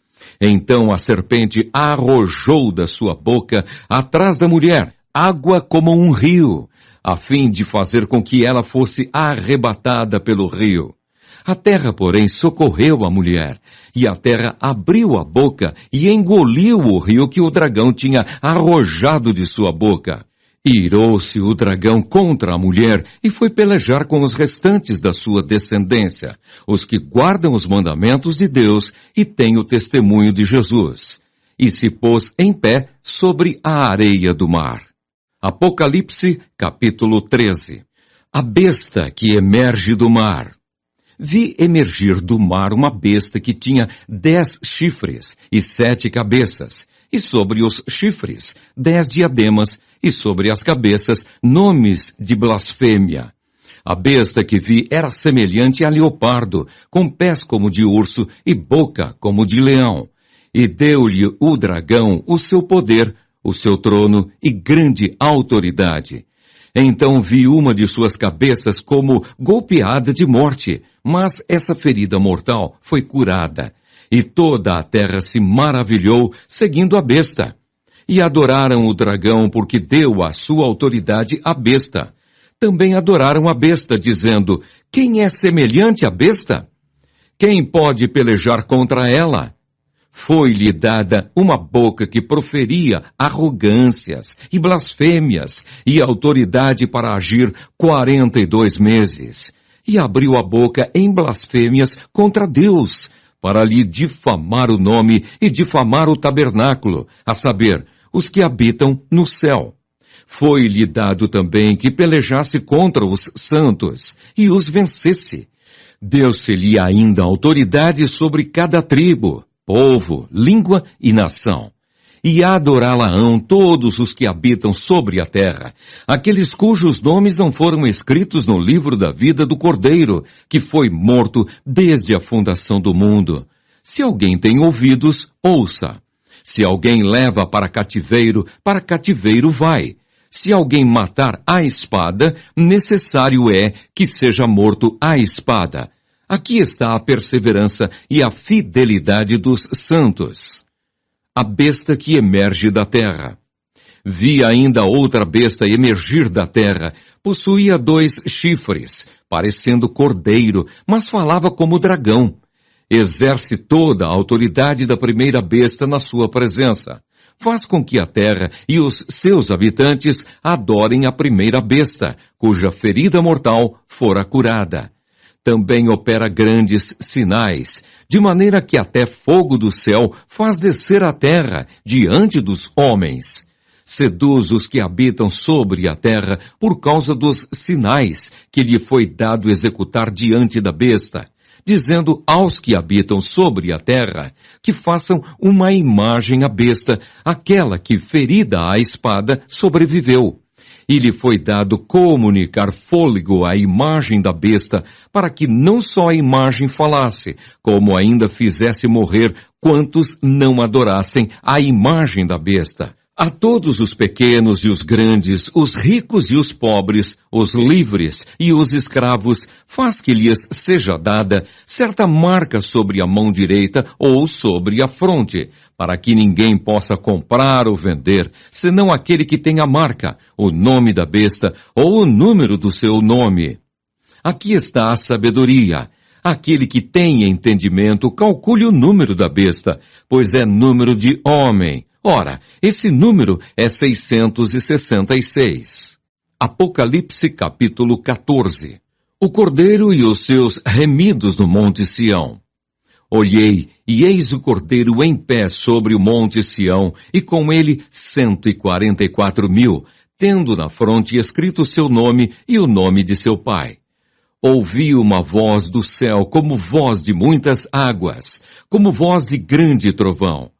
Então a serpente arrojou da sua boca, atrás da mulher, água como um rio, a fim de fazer com que ela fosse arrebatada pelo rio. A terra, porém, socorreu a mulher, e a terra abriu a boca e engoliu o rio que o dragão tinha arrojado de sua boca. Irou-se o dragão contra a mulher e foi pelejar com os restantes da sua descendência, os que guardam os mandamentos de Deus e têm o testemunho de Jesus. E se pôs em pé sobre a areia do mar. Apocalipse, capítulo 13. A besta que emerge do mar. Vi emergir do mar uma besta que tinha 10 chifres e 7 cabeças, e sobre os chifres 10 diademas, e sobre as cabeças nomes de blasfêmia. A besta que vi era semelhante a leopardo, com pés como de urso e boca como de leão. E deu-lhe o dragão o seu poder, o seu trono e grande autoridade. Então vi uma de suas cabeças como golpeada de morte, mas essa ferida mortal foi curada. E toda a terra se maravilhou, seguindo a besta. E adoraram o dragão porque deu a sua autoridade à besta. Também adoraram a besta, dizendo, quem é semelhante à besta? Quem pode pelejar contra ela? Foi-lhe dada uma boca que proferia arrogâncias e blasfêmias e autoridade para agir 42 meses. E abriu a boca em blasfêmias contra Deus, para lhe difamar o nome e difamar o tabernáculo, a saber, os que habitam no céu. Foi-lhe dado também que pelejasse contra os santos e os vencesse. Deu-se-lhe ainda autoridade sobre cada tribo, povo, língua e nação. E adorá-la-ão todos os que habitam sobre a terra, aqueles cujos nomes não foram escritos no livro da vida do Cordeiro, que foi morto desde a fundação do mundo. Se alguém tem ouvidos, ouça. Se alguém leva para cativeiro vai. Se alguém matar à espada, necessário é que seja morto à espada. Aqui está a perseverança e a fidelidade dos santos. A besta que emerge da terra. Vi ainda outra besta emergir da terra. Possuía 2 chifres, parecendo cordeiro, mas falava como dragão. Exerce toda a autoridade da primeira besta na sua presença. Faz com que a terra e os seus habitantes adorem a primeira besta, cuja ferida mortal fora curada. Também opera grandes sinais, de maneira que até fogo do céu faz descer a terra diante dos homens. Seduz os que habitam sobre a terra por causa dos sinais que lhe foi dado executar diante da besta, dizendo aos que habitam sobre a terra que façam uma imagem à besta, aquela que, ferida à espada, sobreviveu. E lhe foi dado comunicar fôlego à imagem da besta, para que não só a imagem falasse, como ainda fizesse morrer quantos não adorassem a imagem da besta. A todos os pequenos e os grandes, os ricos e os pobres, os livres e os escravos, faz que lhes seja dada certa marca sobre a mão direita ou sobre a fronte, para que ninguém possa comprar ou vender, senão aquele que tem a marca, o nome da besta ou o número do seu nome. Aqui está a sabedoria. Aquele que tem entendimento, calcule o número da besta, pois é número de homem. Ora, esse número é 666. Apocalipse capítulo 14. O Cordeiro e os seus remidos no Monte Sião. Olhei, e eis o Cordeiro em pé sobre o Monte Sião, e com ele 144.000, tendo na fronte escrito o seu nome e o nome de seu pai. Ouvi uma voz do céu como voz de muitas águas, como voz de grande trovão.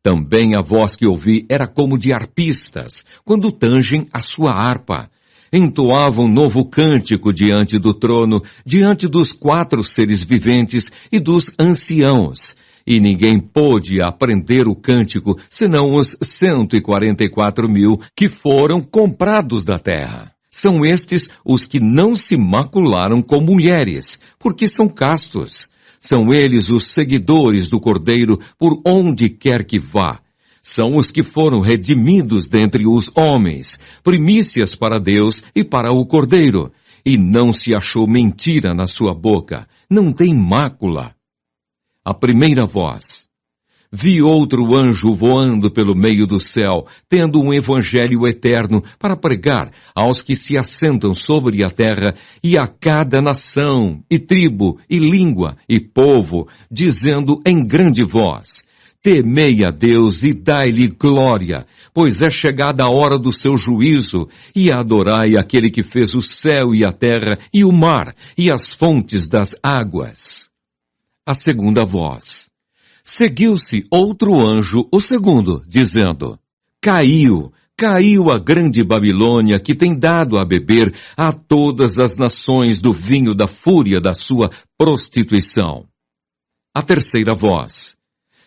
Também a voz que ouvi era como de arpistas, quando tangem a sua harpa. Entoavam novo cântico diante do trono, diante dos 4 seres viventes e dos anciãos. E ninguém pôde aprender o cântico, senão os 144.000 que foram comprados da terra. São estes os que não se macularam com mulheres, porque são castos. São eles os seguidores do Cordeiro por onde quer que vá. São os que foram redimidos dentre os homens, primícias para Deus e para o Cordeiro. e não se achou mentira na sua boca, não tem mácula. A primeira voz. Vi outro anjo voando pelo meio do céu, tendo um evangelho eterno para pregar aos que se assentam sobre a terra e a cada nação, e tribo, e língua, e povo, dizendo em grande voz: temei a Deus e dai-lhe glória, pois é chegada a hora do seu juízo, e adorai aquele que fez o céu e a terra, e o mar, e as fontes das águas. A segunda voz. Seguiu-se outro anjo, o segundo, dizendo: caiu a grande Babilônia, que tem dado a beber a todas as nações do vinho da fúria da sua prostituição. A terceira voz.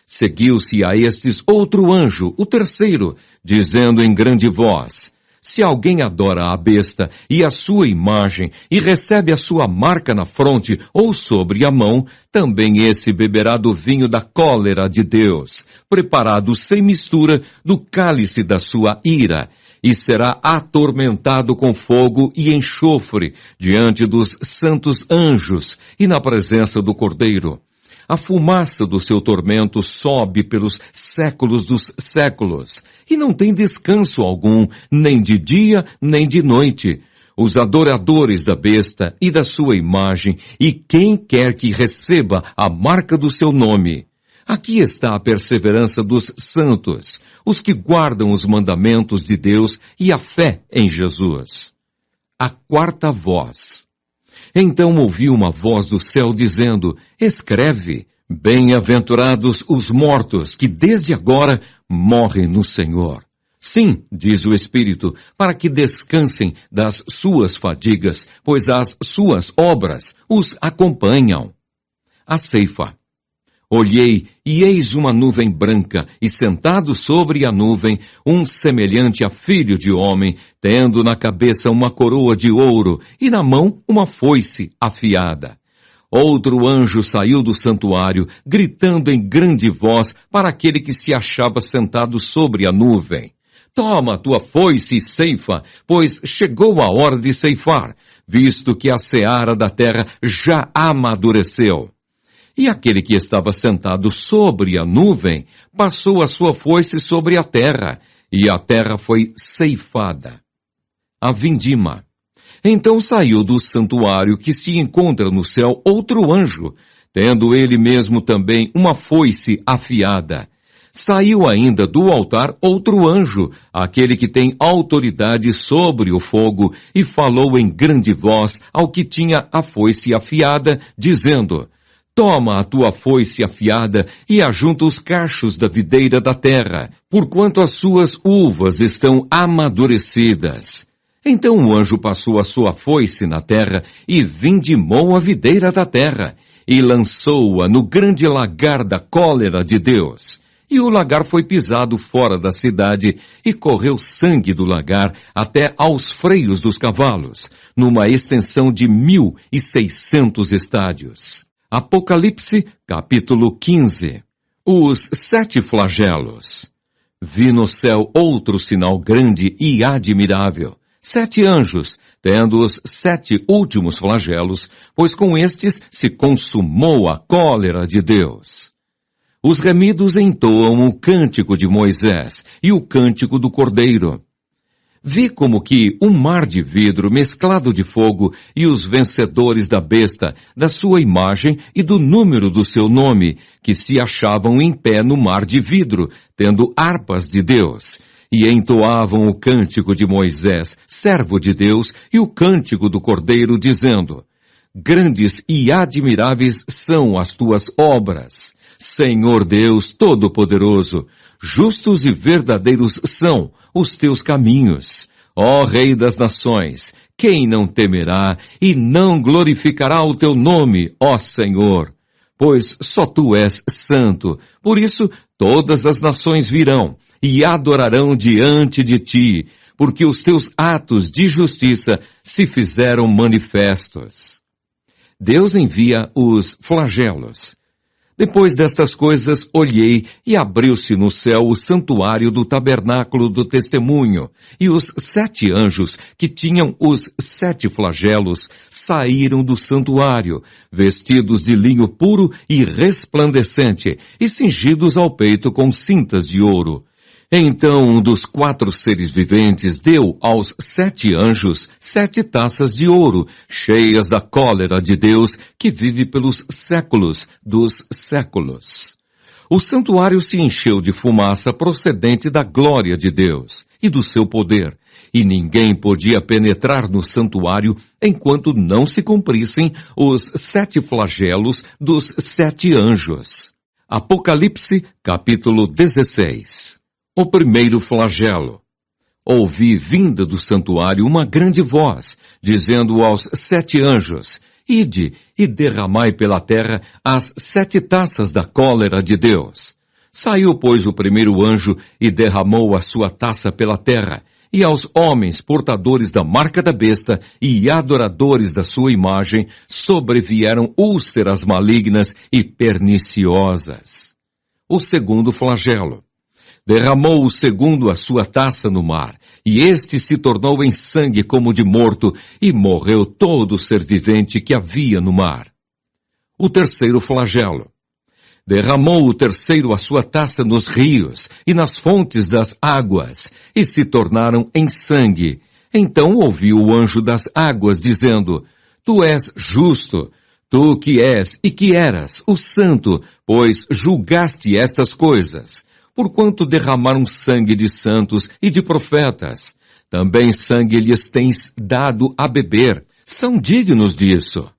Seguiu-se a estes outro anjo, o terceiro, dizendo em grande voz: se alguém adora a besta e a sua imagem e recebe a sua marca na fronte ou sobre a mão, também esse beberá do vinho da cólera de Deus, preparado sem mistura do cálice da sua ira, e será atormentado com fogo e enxofre diante dos santos anjos e na presença do Cordeiro. A fumaça do seu tormento sobe pelos séculos dos séculos, e não tem descanso algum, nem de dia, nem de noite. Os adoradores da besta e da sua imagem, e quem quer que receba a marca do seu nome. Aqui está a perseverança dos santos, os que guardam os mandamentos de Deus e a fé em Jesus. A quarta voz. Então ouvi uma voz do céu dizendo: escreve, bem-aventurados os mortos que desde agora morrem no Senhor. Sim, diz o Espírito, para que descansem das suas fadigas, pois as suas obras os acompanham. A ceifa. Olhei, e eis uma nuvem branca, e sentado sobre a nuvem, um semelhante a filho de homem, tendo na cabeça uma coroa de ouro, e na mão uma foice afiada. Outro anjo saiu do santuário, gritando em grande voz para aquele que se achava sentado sobre a nuvem: toma tua foice e ceifa, pois chegou a hora de ceifar, visto que a seara da terra já amadureceu. E aquele que estava sentado sobre a nuvem passou a sua foice sobre a terra, e a terra foi ceifada. A vindima. Então saiu do santuário que se encontra no céu outro anjo, tendo ele mesmo também uma foice afiada. Saiu ainda do altar outro anjo, aquele que tem autoridade sobre o fogo, e falou em grande voz ao que tinha a foice afiada, dizendo: toma a tua foice afiada e ajunta os cachos da videira da terra, porquanto as suas uvas estão amadurecidas. Então o anjo passou a sua foice na terra e vindimou a videira da terra, e lançou-a no grande lagar da cólera de Deus. E o lagar foi pisado fora da cidade, e correu sangue do lagar até aos freios dos cavalos, numa extensão de 1.600 estádios. Apocalipse, capítulo 15. Os 7 flagelos. Vi no céu outro sinal grande e admirável: 7 anjos, tendo os 7 últimos flagelos, pois com estes se consumou a cólera de Deus. Os remidos entoam o cântico de Moisés e o cântico do Cordeiro. Vi como que um mar de vidro mesclado de fogo, e os vencedores da besta, da sua imagem e do número do seu nome, que se achavam em pé no mar de vidro, tendo harpas de Deus, e entoavam o cântico de Moisés, servo de Deus, e o cântico do Cordeiro, dizendo: grandes e admiráveis são as tuas obras, Senhor Deus Todo-Poderoso. Justos e verdadeiros são os teus caminhos, ó Rei das nações. Quem não temerá e não glorificará o teu nome, ó Senhor? Pois só tu és santo. Por isso todas as nações virão e adorarão diante de ti, porque os teus atos de justiça se fizeram manifestos. Deus envia os flagelos. Depois destas coisas, olhei, e abriu-se no céu o santuário do tabernáculo do testemunho, e os 7 anjos, que tinham os 7 flagelos, saíram do santuário, vestidos de linho puro e resplandecente, e cingidos ao peito com cintas de ouro. Então um dos 4 seres viventes deu aos 7 anjos 7 taças de ouro, cheias da cólera de Deus, que vive pelos séculos dos séculos. O santuário se encheu de fumaça procedente da glória de Deus e do seu poder, e ninguém podia penetrar no santuário enquanto não se cumprissem os 7 flagelos dos 7 anjos. Apocalipse, capítulo 16. O primeiro flagelo. Ouvi vinda do santuário uma grande voz, dizendo aos 7 anjos, Ide e derramai pela terra as 7 taças da cólera de Deus. Saiu, pois, o primeiro anjo e derramou a sua taça pela terra, e aos homens portadores da marca da besta e adoradores da sua imagem sobrevieram úlceras malignas e perniciosas. O segundo flagelo. Derramou o segundo a sua taça no mar, e este se tornou em sangue como de morto, e morreu todo ser vivente que havia no mar. O terceiro flagelo. Derramou o terceiro a sua taça nos rios e nas fontes das águas, e se tornaram em sangue. Então ouviu o anjo das águas, dizendo, Tu és justo, tu que és e que eras o santo, pois julgaste estas coisas. Porquanto derramaram sangue de santos e de profetas, também sangue lhes tens dado a beber, são dignos disso.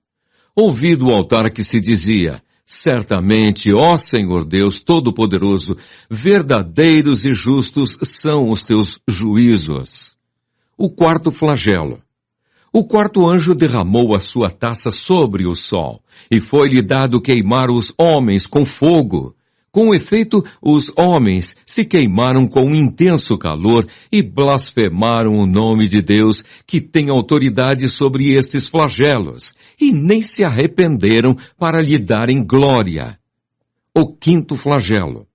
Ouvi do altar que se dizia, certamente, ó Senhor Deus Todo-Poderoso, verdadeiros e justos são os teus juízos. O quarto flagelo. O quarto anjo derramou a sua taça sobre o sol, e foi-lhe dado queimar os homens com fogo. Com efeito, os homens se queimaram com um intenso calor e blasfemaram o nome de Deus, que tem autoridade sobre estes flagelos, e nem se arrependeram para lhe darem glória. O quinto flagelo.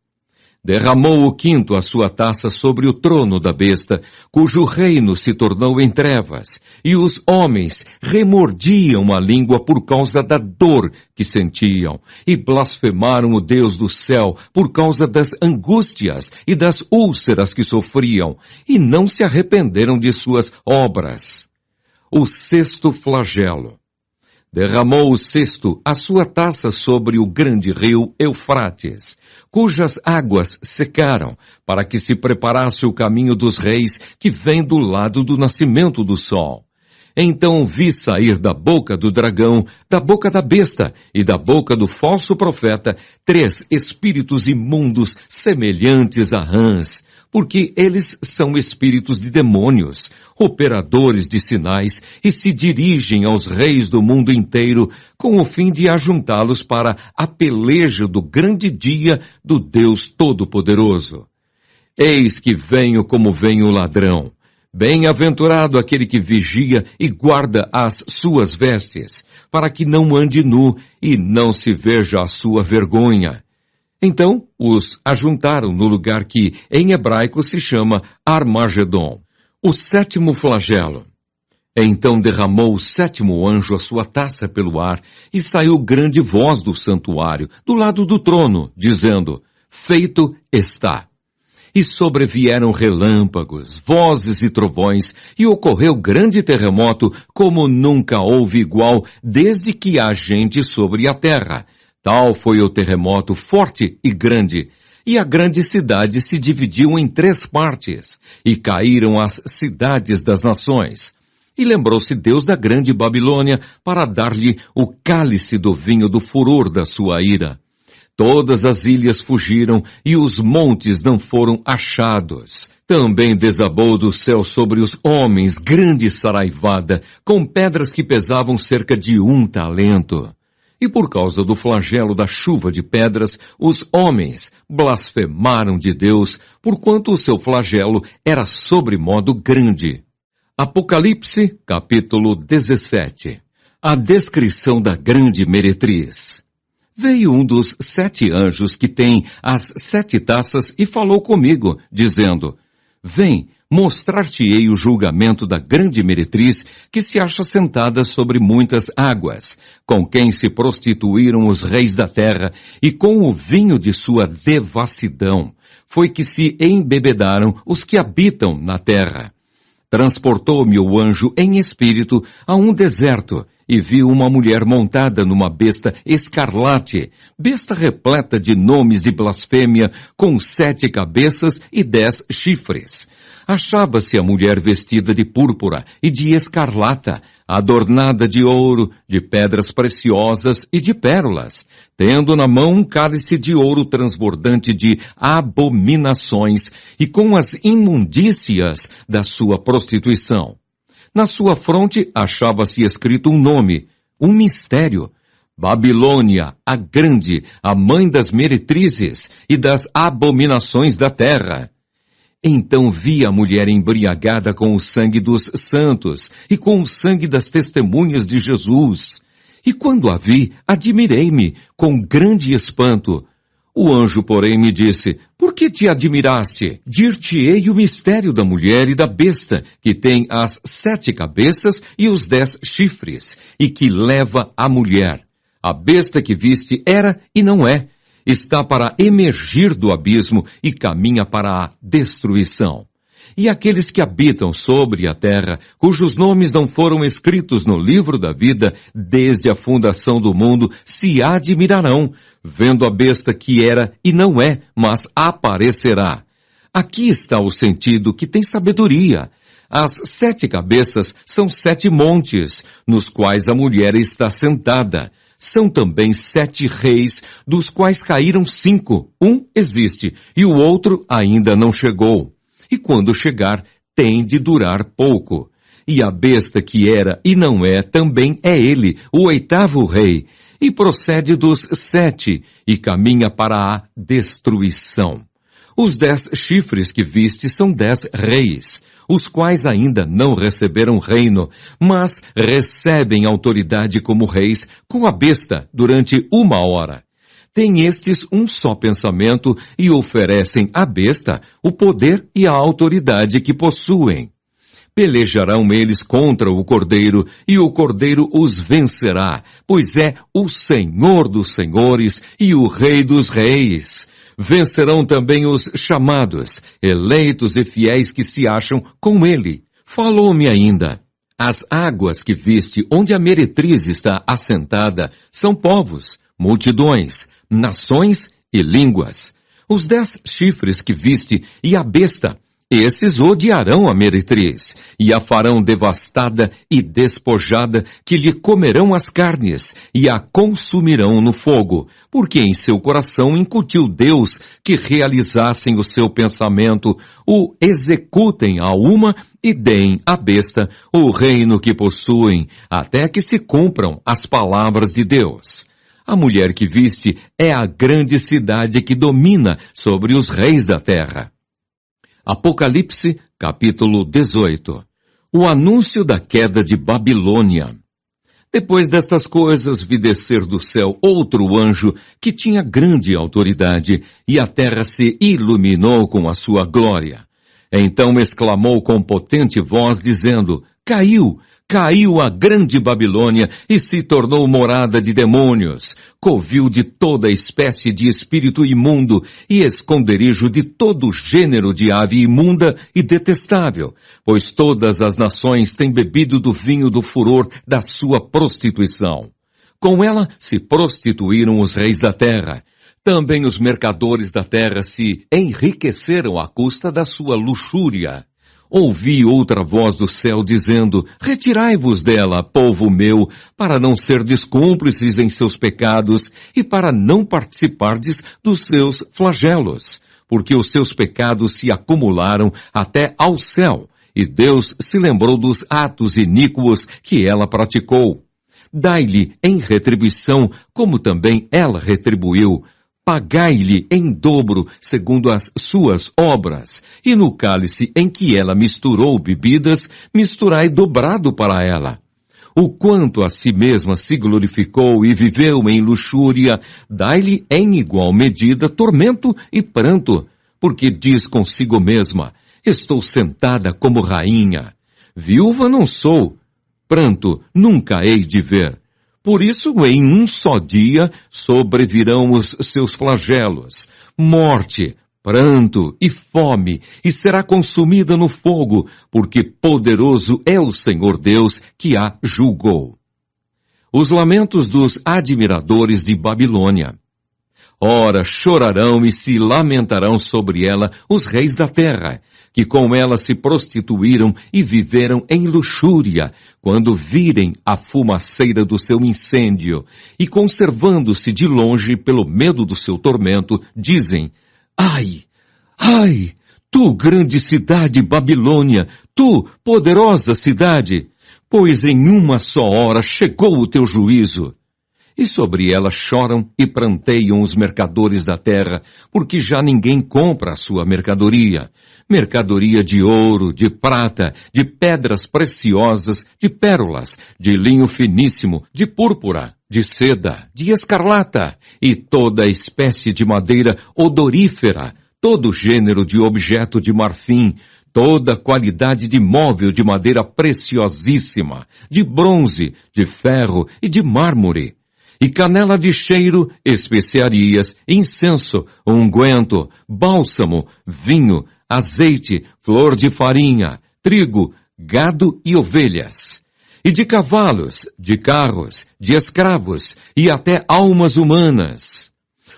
Derramou o quinto a sua taça sobre o trono da besta, cujo reino se tornou em trevas, e os homens remordiam a língua por causa da dor que sentiam, e blasfemaram o Deus do céu por causa das angústias e das úlceras que sofriam, e não se arrependeram de suas obras. O sexto flagelo. Derramou o sexto a sua taça sobre o grande rio Eufrates, cujas águas secaram, para que se preparasse o caminho dos reis que vem do lado do nascimento do sol. Então vi sair da boca do dragão, da boca da besta e da boca do falso profeta 3 espíritos imundos semelhantes a rãs, porque eles são espíritos de demônios, operadores de sinais, e se dirigem aos reis do mundo inteiro com o fim de ajuntá-los para a peleja do grande dia do Deus Todo-Poderoso. Eis que venho como vem o ladrão. Bem-aventurado aquele que vigia e guarda as suas vestes, para que não ande nu e não se veja a sua vergonha. Então os ajuntaram no lugar que em hebraico se chama Armagedon. O sétimo flagelo. Então derramou o sétimo anjo a sua taça pelo ar, e saiu grande voz do santuário, do lado do trono, dizendo, Feito está. E sobrevieram relâmpagos, vozes e trovões, e ocorreu grande terremoto, como nunca houve igual, desde que há gente sobre a terra. Tal foi o terremoto forte e grande, e a grande cidade se dividiu em 3 partes, e caíram as cidades das nações. E lembrou-se Deus da grande Babilônia para dar-lhe o cálice do vinho do furor da sua ira. Todas as ilhas fugiram e os montes não foram achados. Também desabou do céu sobre os homens grande saraivada, com pedras que pesavam cerca de 1 talento. E por causa do flagelo da chuva de pedras, os homens blasfemaram de Deus, porquanto o seu flagelo era sobremodo grande. Apocalipse, capítulo 17. A descrição da grande meretriz. Veio um dos 7 anjos que tem as 7 taças e falou comigo, dizendo: Vem, mostrar-te-ei o julgamento da grande meretriz que se acha sentada sobre muitas águas, com quem se prostituíram os reis da terra, e com o vinho de sua devassidão foi que se embebedaram os que habitam na terra. Transportou-me o anjo em espírito a um deserto, e vi uma mulher montada numa besta escarlate, besta repleta de nomes de blasfêmia, com 7 cabeças e 10 chifres. Achava-se a mulher vestida de púrpura e de escarlata, adornada de ouro, de pedras preciosas e de pérolas, tendo na mão um cálice de ouro transbordante de abominações e com as imundícias da sua prostituição. Na sua fronte achava-se escrito um nome, um mistério: Babilônia, a grande, a mãe das meretrizes e das abominações da terra. Então vi a mulher embriagada com o sangue dos santos e com o sangue das testemunhas de Jesus. E quando a vi, admirei-me com grande espanto. O anjo, porém, me disse: Por que te admiraste? Dir-te-ei o mistério da mulher e da besta, que tem as 7 cabeças e os 10 chifres, e que leva a mulher. A besta que viste era e não é. Está para emergir do abismo e caminha para a destruição. E aqueles que habitam sobre a terra, cujos nomes não foram escritos no livro da vida desde a fundação do mundo, se admirarão, vendo a besta que era e não é, mas aparecerá. Aqui está o sentido que tem sabedoria. As 7 cabeças são 7 montes, nos quais a mulher está sentada. São também 7 reis, dos quais caíram 5. Um existe, e o outro ainda não chegou. E quando chegar, tem de durar pouco. E a besta que era e não é, também é ele, o 8º rei, e procede dos 7, e caminha para a destruição. Os 10 chifres que viste são 10 reis, os quais ainda não receberam reino, mas recebem autoridade como reis com a besta durante 1 hora. Têm estes um só pensamento e oferecem à besta o poder e a autoridade que possuem. Pelejarão eles contra o Cordeiro, e o Cordeiro os vencerá, pois é o Senhor dos senhores e o Rei dos reis. Vencerão também os chamados, eleitos e fiéis que se acham com ele. Falou-me ainda: as águas que viste onde a meretriz está assentada são povos, multidões, nações e línguas. Os 10 chifres que viste e a besta, esses odiarão a meretriz, e a farão devastada e despojada, que lhe comerão as carnes, e a consumirão no fogo, porque em seu coração incutiu Deus que realizassem o seu pensamento, o executem a uma e deem à besta o reino que possuem, até que se cumpram as palavras de Deus. A mulher que viste é a grande cidade que domina sobre os reis da terra. Apocalipse, capítulo 18. O anúncio da queda de Babilônia. Depois destas coisas, vi descer do céu outro anjo que tinha grande autoridade, e a terra se iluminou com a sua glória. Então exclamou com potente voz, dizendo: Caiu! Caiu a grande Babilônia e se tornou morada de demônios, covil de toda espécie de espírito imundo e esconderijo de todo gênero de ave imunda e detestável, pois todas as nações têm bebido do vinho do furor da sua prostituição. Com ela se prostituíram os reis da terra. Também os mercadores da terra se enriqueceram à custa da sua luxúria. Ouvi outra voz do céu dizendo: Retirai-vos dela, povo meu, para não serdes cúmplices em seus pecados e para não participardes dos seus flagelos, porque os seus pecados se acumularam até ao céu, e Deus se lembrou dos atos iníquos que ela praticou. Dai-lhe em retribuição, como também ela retribuiu. Pagai-lhe em dobro, segundo as suas obras, e no cálice em que ela misturou bebidas, misturai dobrado para ela. o quanto a si mesma se glorificou e viveu em luxúria, dai-lhe em igual medida tormento e pranto, porque diz consigo mesma, estou sentada como rainha. Viúva não sou, pranto nunca hei de ver. Por isso, em um só dia, sobrevirão os seus flagelos, morte, pranto e fome, e será consumida no fogo, porque poderoso é o Senhor Deus que a julgou. Os lamentos dos admiradores de Babilônia. Ora, chorarão e se lamentarão sobre ela os reis da terra, que com ela se prostituíram e viveram em luxúria, quando virem a fumaceira do seu incêndio, e conservando-se de longe pelo medo do seu tormento, dizem, ai, ai, tu grande cidade Babilônia, tu poderosa cidade, pois em uma só hora chegou o teu juízo. E sobre ela choram e pranteiam os mercadores da terra, porque já ninguém compra a sua mercadoria. Mercadoria de ouro, de prata, de pedras preciosas, de pérolas, de linho finíssimo, de púrpura, de seda, de escarlata, e toda espécie de madeira odorífera, todo gênero de objeto de marfim, toda qualidade de móvel de madeira preciosíssima, de bronze, de ferro e de mármore, e canela de cheiro, especiarias, incenso, unguento, bálsamo, vinho, azeite, flor de farinha, trigo, gado e ovelhas, e de cavalos, de carros, de escravos e até almas humanas.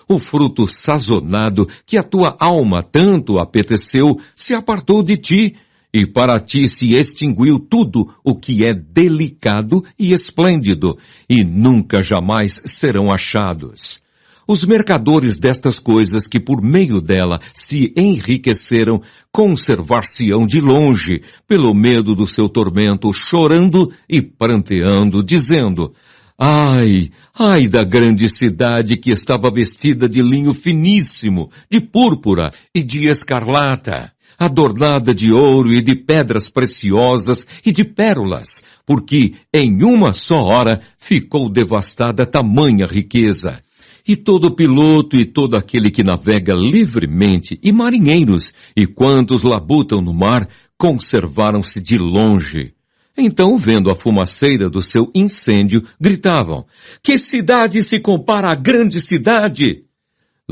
O fruto sazonado que a tua alma tanto apeteceu se apartou de ti, e para ti se extinguiu tudo o que é delicado e esplêndido, e nunca jamais serão achados. Os mercadores destas coisas que por meio dela se enriqueceram, conservar-se-ão de longe, pelo medo do seu tormento, chorando e pranteando, dizendo, ai, ai da grande cidade que estava vestida de linho finíssimo, de púrpura e de escarlata, adornada de ouro e de pedras preciosas e de pérolas, porque em uma só hora ficou devastada tamanha riqueza. E todo piloto e todo aquele que navega livremente, e marinheiros, e quantos labutam no mar, conservaram-se de longe. Então, vendo a fumaceira do seu incêndio, gritavam, que cidade se compara à grande cidade?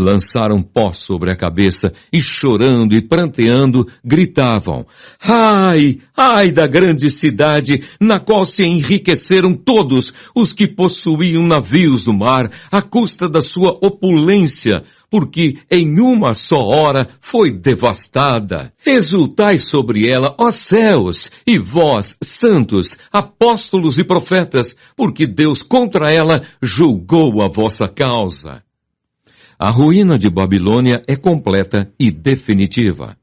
Lançaram pó sobre a cabeça e chorando e pranteando, gritavam, ai, ai da grande cidade, na qual se enriqueceram todos os que possuíam navios no mar, à custa da sua opulência, porque em uma só hora foi devastada. Exultai sobre ela, ó céus, e vós, santos, apóstolos e profetas, porque Deus contra ela julgou a vossa causa. A ruína de Babilônia é completa e definitiva.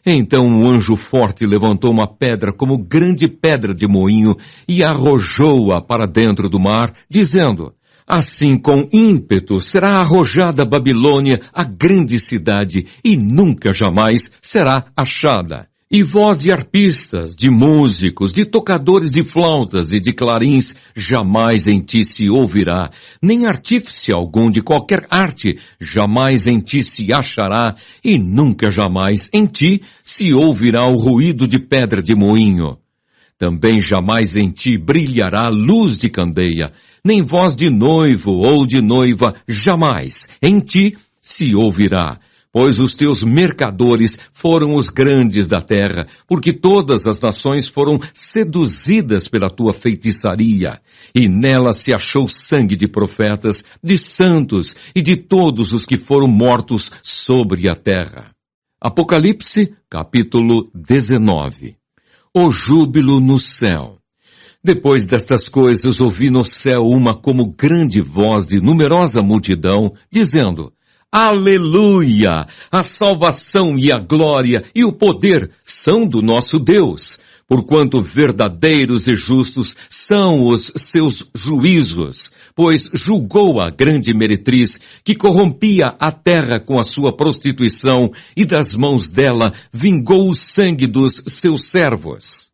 Então um anjo forte levantou uma pedra como grande pedra de moinho e arrojou-a para dentro do mar, dizendo, assim com ímpeto será arrojada Babilônia, a grande cidade, e nunca jamais será achada. E voz de arpistas, de músicos, de tocadores de flautas e de clarins, jamais em ti se ouvirá, nem artífice algum de qualquer arte, jamais em ti se achará, e nunca jamais em ti se ouvirá o ruído de pedra de moinho. Também jamais em ti brilhará luz de candeia, nem voz de noivo ou de noiva, jamais em ti se ouvirá. Pois os teus mercadores foram os grandes da terra, porque todas as nações foram seduzidas pela tua feitiçaria, e nela se achou sangue de profetas, de santos e de todos os que foram mortos sobre a terra. Apocalipse, capítulo 19. O júbilo no céu. Depois destas coisas ouvi no céu uma como grande voz de numerosa multidão, dizendo, Aleluia! A salvação e a glória e o poder são do nosso Deus, porquanto verdadeiros e justos são os seus juízos, pois julgou a grande meretriz que corrompia a terra com a sua prostituição e das mãos dela vingou o sangue dos seus servos.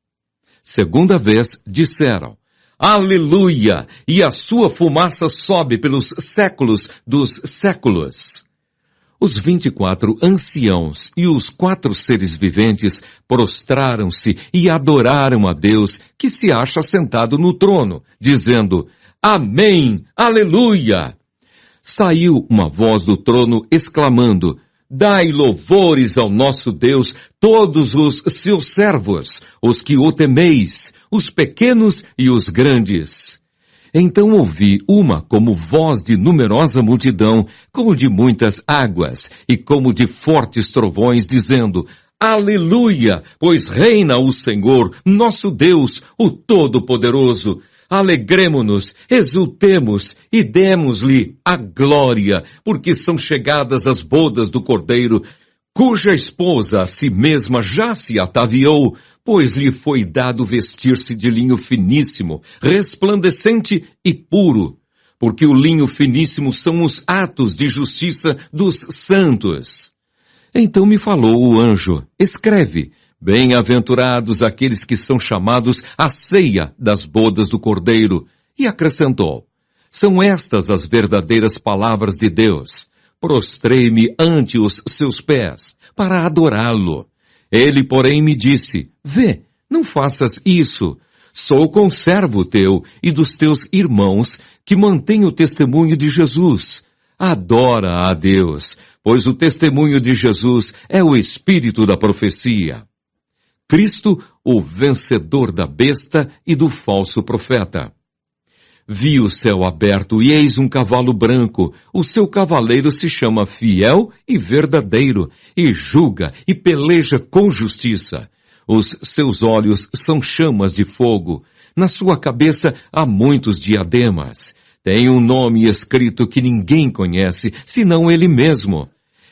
Segunda vez disseram, Aleluia! E a sua fumaça sobe pelos séculos dos séculos. Os 24 anciãos e os 4 seres viventes prostraram-se e adoraram a Deus, que se acha sentado no trono, dizendo: Amém! Aleluia! Saiu uma voz do trono exclamando: Dai louvores ao nosso Deus, todos os seus servos, os que o temeis, os pequenos e os grandes. Então ouvi uma como voz de numerosa multidão, como de muitas águas, e como de fortes trovões, dizendo: Aleluia! Pois reina o Senhor, nosso Deus, o Todo-Poderoso. Alegremo-nos, exultemos e demos-lhe a glória, porque são chegadas as bodas do Cordeiro, cuja esposa a si mesma já se ataviou, pois lhe foi dado vestir-se de linho finíssimo, resplandecente e puro, porque o linho finíssimo são os atos de justiça dos santos. Então me falou o anjo: escreve: bem-aventurados aqueles que são chamados à ceia das bodas do Cordeiro. E acrescentou: são estas as verdadeiras palavras de Deus. Prostrei-me ante os seus pés, para adorá-lo. Ele, porém, me disse: vê, não faças isso. Sou conservo teu e dos teus irmãos, que mantêm o testemunho de Jesus. Adora a Deus, pois o testemunho de Jesus é o espírito da profecia. Cristo, o vencedor da besta e do falso profeta. Vi o céu aberto e eis um cavalo branco. O seu cavaleiro se chama Fiel e Verdadeiro, e julga e peleja com justiça. Os seus olhos são chamas de fogo. Na sua cabeça há muitos diademas. Tem um nome escrito que ninguém conhece, senão ele mesmo.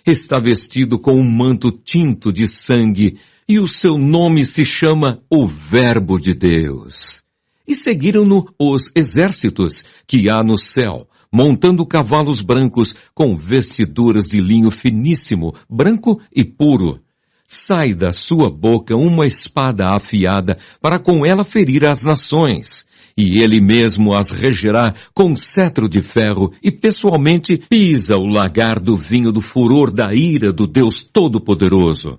Está vestido com um manto tinto de sangue, e o seu nome se chama o Verbo de Deus. E seguiram-no os exércitos que há no céu, montando cavalos brancos com vestiduras de linho finíssimo, branco e puro. Sai da sua boca uma espada afiada para com ela ferir as nações, e ele mesmo as regerá com cetro de ferro e pessoalmente pisa o lagar do vinho do furor da ira do Deus Todo-Poderoso.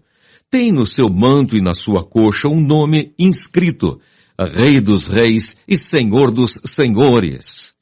Tem no seu manto e na sua coxa um nome inscrito: Rei dos Reis e Senhor dos Senhores.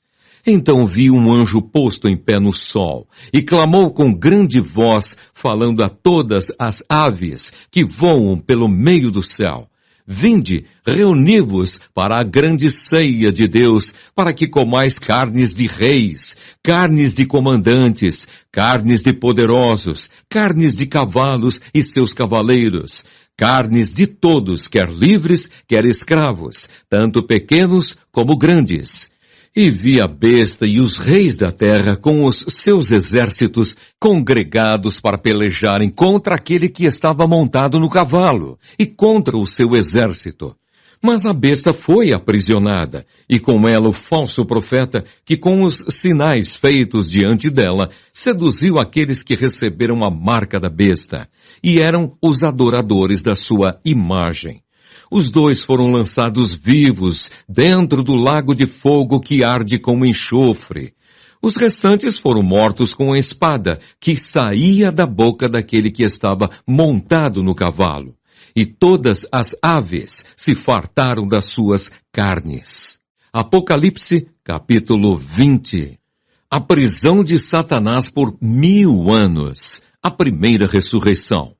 Então vi um anjo posto em pé no sol, e clamou com grande voz, falando a todas as aves que voam pelo meio do céu: vinde, reuni-vos para a grande ceia de Deus, para que comais carnes de reis, carnes de comandantes, carnes de poderosos, carnes de cavalos e seus cavaleiros, carnes de todos, quer livres, quer escravos, tanto pequenos como grandes. E vi a besta e os reis da terra com os seus exércitos congregados para pelejarem contra aquele que estava montado no cavalo e contra o seu exército. Mas a besta foi aprisionada, e com ela o falso profeta, que com os sinais feitos diante dela, seduziu aqueles que receberam a marca da besta, e eram os adoradores da sua imagem. Os dois foram lançados vivos dentro do lago de fogo que arde como enxofre. Os restantes foram mortos com a espada que saía da boca daquele que estava montado no cavalo. E todas as aves se fartaram das suas carnes. Apocalipse, capítulo 20. A prisão de Satanás por 1000 anos. A primeira ressurreição.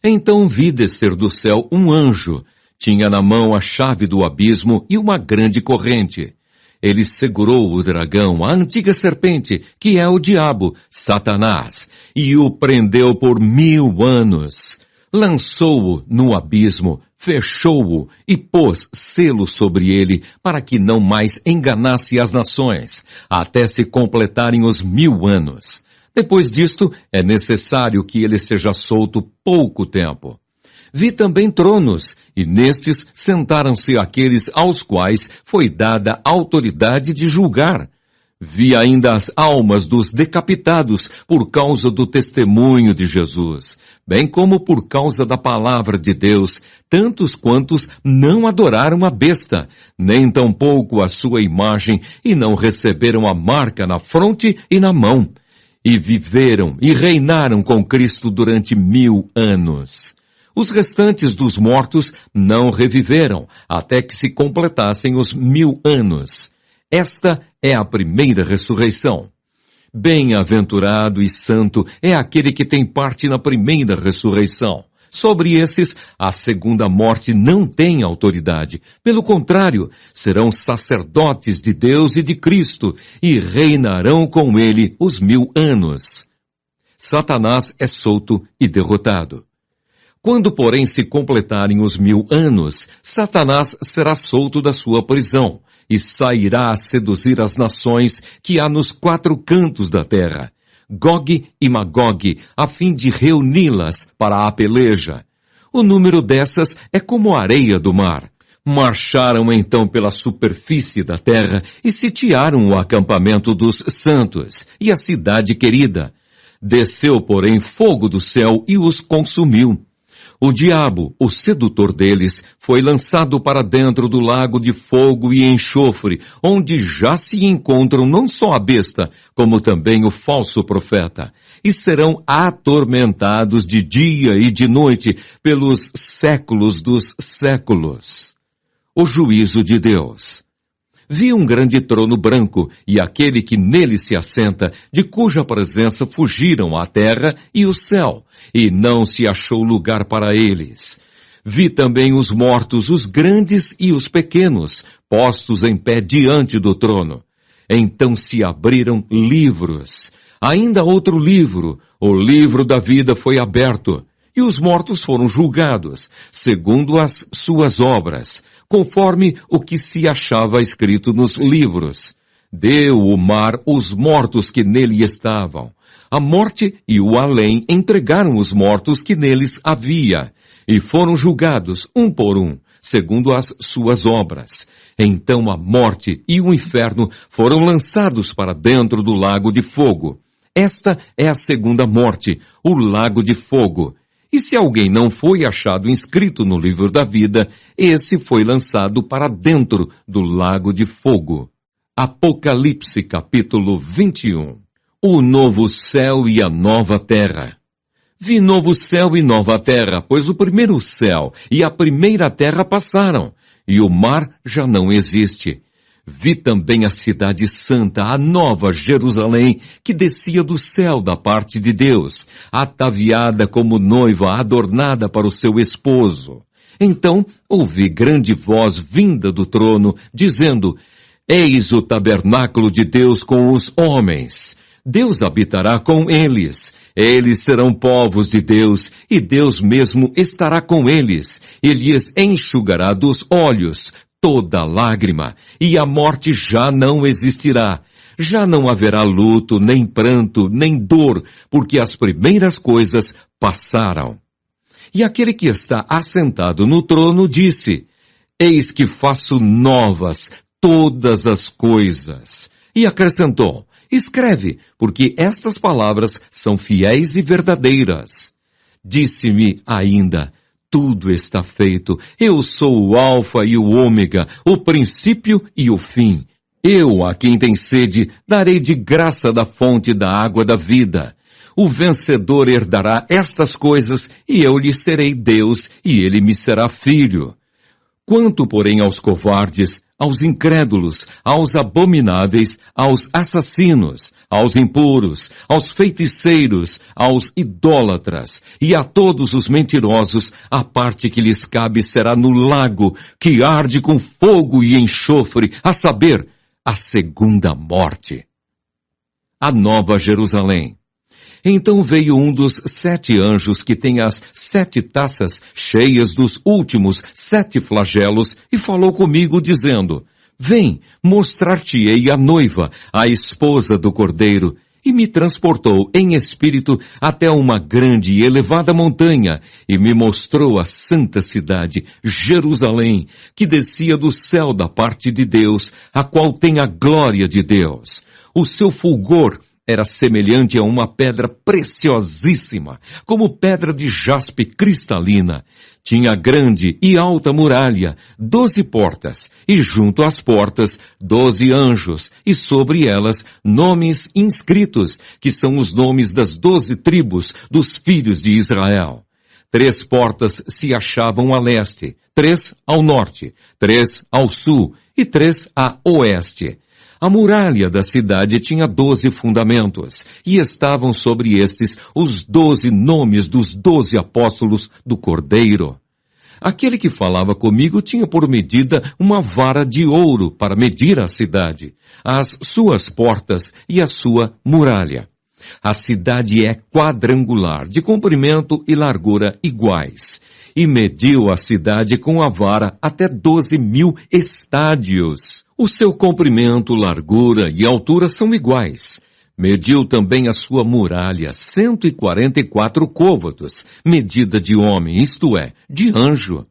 Então vi descer do céu um anjo. Tinha na mão a chave do abismo e uma grande corrente. Ele segurou o dragão, a antiga serpente, que é o diabo, Satanás, e o prendeu por 1000 anos. Lançou-o no abismo, fechou-o e pôs selo sobre ele, para que não mais enganasse as nações, até se completarem os 1000 anos. Depois disto, é necessário que ele seja solto pouco tempo. Vi também tronos, e nestes sentaram-se aqueles aos quais foi dada autoridade de julgar. Vi ainda as almas dos decapitados por causa do testemunho de Jesus, bem como por causa da palavra de Deus, tantos quantos não adoraram a besta, nem tampouco a sua imagem, e não receberam a marca na fronte e na mão. E viveram e reinaram com Cristo durante 1000 anos. Os restantes dos mortos não reviveram, até que se completassem os 1000 anos. Esta é a primeira ressurreição. Bem-aventurado e santo é aquele que tem parte na primeira ressurreição. Sobre esses, a segunda morte não tem autoridade. Pelo contrário, serão sacerdotes de Deus e de Cristo, e reinarão com ele os 1000 anos. Satanás é solto e derrotado. Quando, porém, se completarem os 1000 anos, Satanás será solto da sua prisão, e sairá a seduzir as nações que há nos 4 cantos da terra, Gog e Magog, a fim de reuni-las para a peleja. O número dessas é como a areia do mar. Marcharam então pela superfície da terra e sitiaram o acampamento dos santos e a cidade querida. Desceu, porém, fogo do céu e os consumiu. O diabo, o sedutor deles, foi lançado para dentro do lago de fogo e enxofre, onde já se encontram não só a besta, como também o falso profeta, e serão atormentados de dia e de noite pelos séculos dos séculos. O juízo de Deus. Vi um grande trono branco, e aquele que nele se assenta, de cuja presença fugiram a terra e o céu, e não se achou lugar para eles. Vi também os mortos, os grandes e os pequenos, postos em pé diante do trono. Então se abriram livros. Ainda outro livro, o livro da vida foi aberto, e os mortos foram julgados, segundo as suas obras, conforme o que se achava escrito nos livros. Deu o mar os mortos que nele estavam. A morte e o além entregaram os mortos que neles havia, e foram julgados um por um, segundo as suas obras. Então a morte e o inferno foram lançados para dentro do lago de fogo. Esta é a segunda morte, o lago de fogo. E se alguém não foi achado inscrito no livro da vida, esse foi lançado para dentro do lago de fogo. Apocalipse capítulo 21. O novo céu e a nova terra. Vi novo céu e nova terra, pois o primeiro céu e a primeira terra passaram, e o mar já não existe. Vi também a cidade santa, a nova Jerusalém, que descia do céu da parte de Deus, ataviada como noiva adornada para o seu esposo. Então ouvi grande voz vinda do trono, dizendo: Eis o tabernáculo de Deus com os homens. Deus habitará com eles. Eles serão povos de Deus, e Deus mesmo estará com eles. E lhes enxugará dos olhos toda lágrima, e a morte já não existirá. Já não haverá luto, nem pranto, nem dor, porque as primeiras coisas passaram. E aquele que está assentado no trono disse: Eis que faço novas todas as coisas. E acrescentou: Escreve, porque estas palavras são fiéis e verdadeiras. Disse-me ainda: Tudo está feito. Eu sou o Alfa e o Ômega, o princípio e o fim. Eu, a quem tem sede, darei de graça da fonte da água da vida. O vencedor herdará estas coisas, e eu lhe serei Deus, e ele me será filho. Quanto, porém, aos covardes, aos incrédulos, aos abomináveis, aos assassinos, aos impuros, aos feiticeiros, aos idólatras e a todos os mentirosos, a parte que lhes cabe será no lago, que arde com fogo e enxofre, a saber, a segunda morte. A Nova Jerusalém. Então veio um dos 7 anjos que tem as 7 taças cheias dos últimos 7 flagelos e falou comigo dizendo: Vem, mostrar-te-ei a noiva, a esposa do Cordeiro. E me transportou em espírito até uma grande e elevada montanha e me mostrou a santa cidade, Jerusalém, que descia do céu da parte de Deus, a qual tem a glória de Deus. O seu fulgor era semelhante a uma pedra preciosíssima, como pedra de jaspe cristalina. Tinha grande e alta muralha, 12 portas, e junto às portas 12 anjos, e sobre elas nomes inscritos, que são os nomes das 12 tribos dos filhos de Israel. 3 portas se achavam a leste, 3 ao norte, 3 ao sul e 3 a oeste. A muralha da cidade tinha 12 fundamentos, e estavam sobre estes os 12 nomes dos 12 apóstolos do Cordeiro. Aquele que falava comigo tinha por medida uma vara de ouro para medir a cidade, as suas portas e a sua muralha. A cidade é quadrangular, de comprimento e largura iguais, e mediu a cidade com a vara até 12.000 estádios. O seu comprimento, largura e altura são iguais. Mediu também a sua muralha, 144 côvados, medida de homem, isto é, de anjo.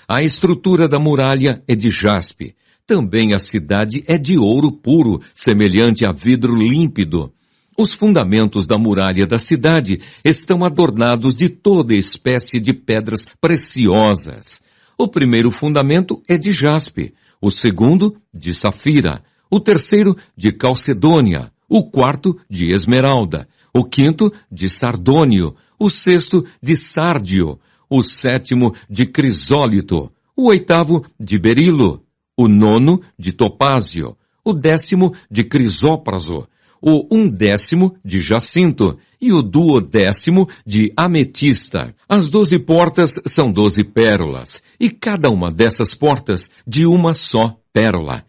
A estrutura da muralha é de jaspe. Também a cidade é de ouro puro, semelhante a vidro límpido. Os fundamentos da muralha da cidade estão adornados de toda espécie de pedras preciosas. O primeiro fundamento é de jaspe, o segundo de safira, o terceiro de calcedônia, o quarto de esmeralda, o quinto de sardônio, o sexto de sárdio, o sétimo de crisólito, o oitavo de berilo, o nono de topázio, o 10º de crisópraso, o 11º de jacinto e o 12º de ametista. As 12 portas são 12 pérolas, e cada uma dessas portas de uma só pérola.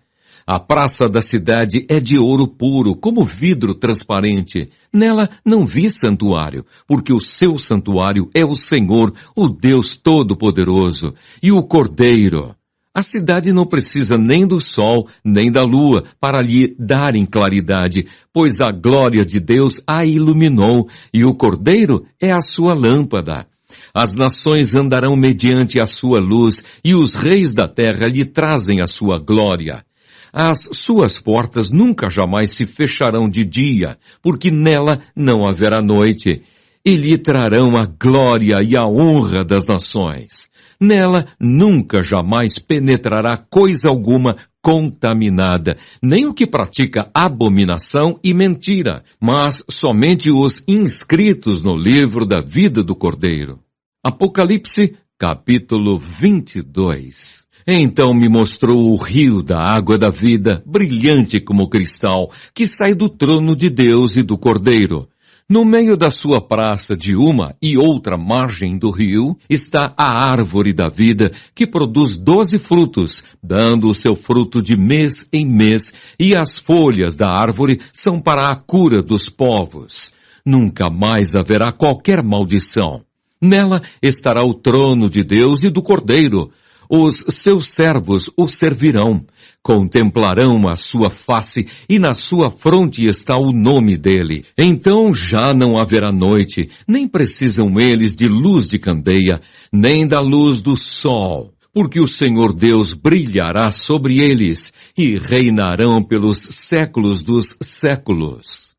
A praça da cidade é de ouro puro, como vidro transparente. Nela não vi santuário, porque o seu santuário é o Senhor, o Deus Todo-Poderoso, e o Cordeiro. A cidade não precisa nem do sol, nem da lua, para lhe darem claridade, pois a glória de Deus a iluminou, e o Cordeiro é a sua lâmpada. As nações andarão mediante a sua luz, e os reis da terra lhe trazem a sua glória. As suas portas nunca jamais se fecharão de dia, porque nela não haverá noite, e lhe trarão a glória e a honra das nações. Nela nunca jamais penetrará coisa alguma contaminada, nem o que pratica abominação e mentira, mas somente os inscritos no livro da vida do Cordeiro. Apocalipse, capítulo 22. Então me mostrou o rio da água da vida, brilhante como cristal, que sai do trono de Deus e do Cordeiro. No meio da sua praça, de uma e outra margem do rio, está a árvore da vida, que produz 12 frutos, dando o seu fruto de mês em mês, e as folhas da árvore são para a cura dos povos. Nunca mais haverá qualquer maldição. Nela estará o trono de Deus e do Cordeiro. Os seus servos o servirão, contemplarão a sua face, e na sua fronte está o nome dele. Então já não haverá noite, nem precisam eles de luz de candeia, nem da luz do sol, porque o Senhor Deus brilhará sobre eles, e reinarão pelos séculos dos séculos.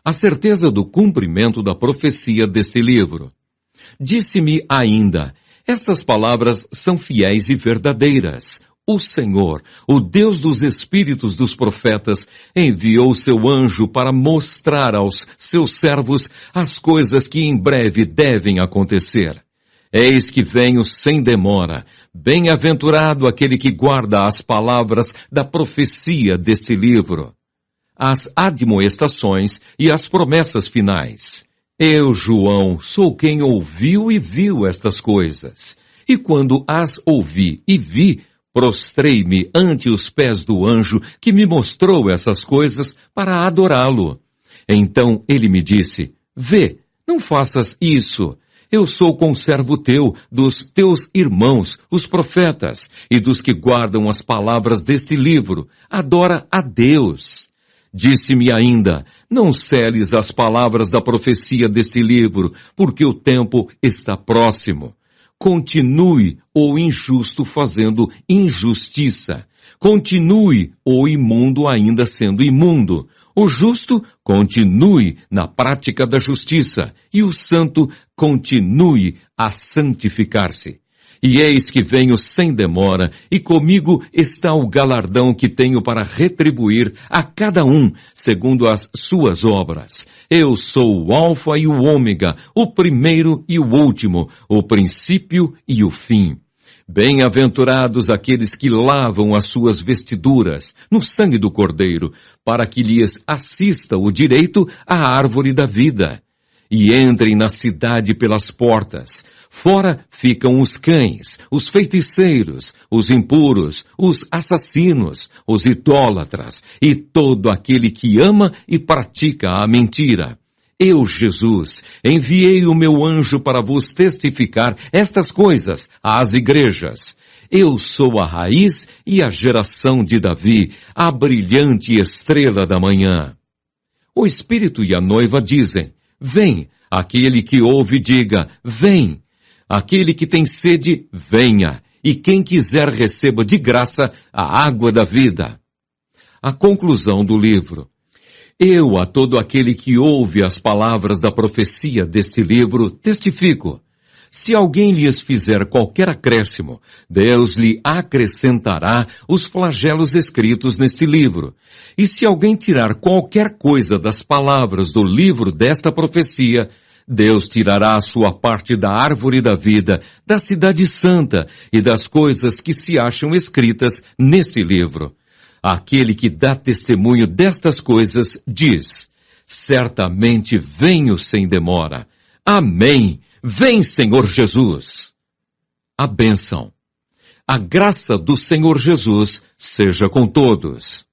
A certeza do cumprimento da profecia deste livro. Disse-me ainda: estas palavras são fiéis e verdadeiras. O Senhor, o Deus dos espíritos dos profetas, enviou seu anjo para mostrar aos seus servos as coisas que em breve devem acontecer. Eis que venho sem demora. Bem-aventurado aquele que guarda as palavras da profecia deste livro, as admoestações e as promessas finais. Eu, João, sou quem ouviu e viu estas coisas. E quando as ouvi e vi, prostrei-me ante os pés do anjo que me mostrou essas coisas para adorá-lo. Então ele me disse: vê, não faças isso. Eu sou conservo teu, dos teus irmãos, os profetas, e dos que guardam as palavras deste livro. Adora a Deus. Disse-me ainda: não seles as palavras da profecia deste livro, porque o tempo está próximo. Continue o injusto fazendo injustiça. Continue o imundo ainda sendo imundo. O justo continue na prática da justiça, e o santo continue a santificar-se. E eis que venho sem demora, e comigo está o galardão que tenho para retribuir a cada um, segundo as suas obras. Eu sou o Alfa e o Ômega, o primeiro e o último, o princípio e o fim. Bem-aventurados aqueles que lavam as suas vestiduras no sangue do Cordeiro, para que lhes assista o direito à árvore da vida. E entrem na cidade pelas portas. Fora ficam os cães, os feiticeiros, os impuros, os assassinos, os idólatras e todo aquele que ama e pratica a mentira. Eu, Jesus, enviei o meu anjo para vos testificar estas coisas às igrejas. Eu sou a raiz e a geração de Davi, a brilhante estrela da manhã. O Espírito e a noiva dizem, vem. Aquele que ouve, diga, vem. Aquele que tem sede, venha. E quem quiser, receba de graça a água da vida. A conclusão do livro. Eu, a todo aquele que ouve as palavras da profecia deste livro, testifico. Se alguém lhes fizer qualquer acréscimo, Deus lhe acrescentará os flagelos escritos neste livro. E se alguém tirar qualquer coisa das palavras do livro desta profecia, Deus tirará a sua parte da árvore da vida, da cidade santa e das coisas que se acham escritas neste livro. Aquele que dá testemunho destas coisas diz, certamente venho sem demora. Amém. Vem, Senhor Jesus. A bênção. A graça do Senhor Jesus seja com todos.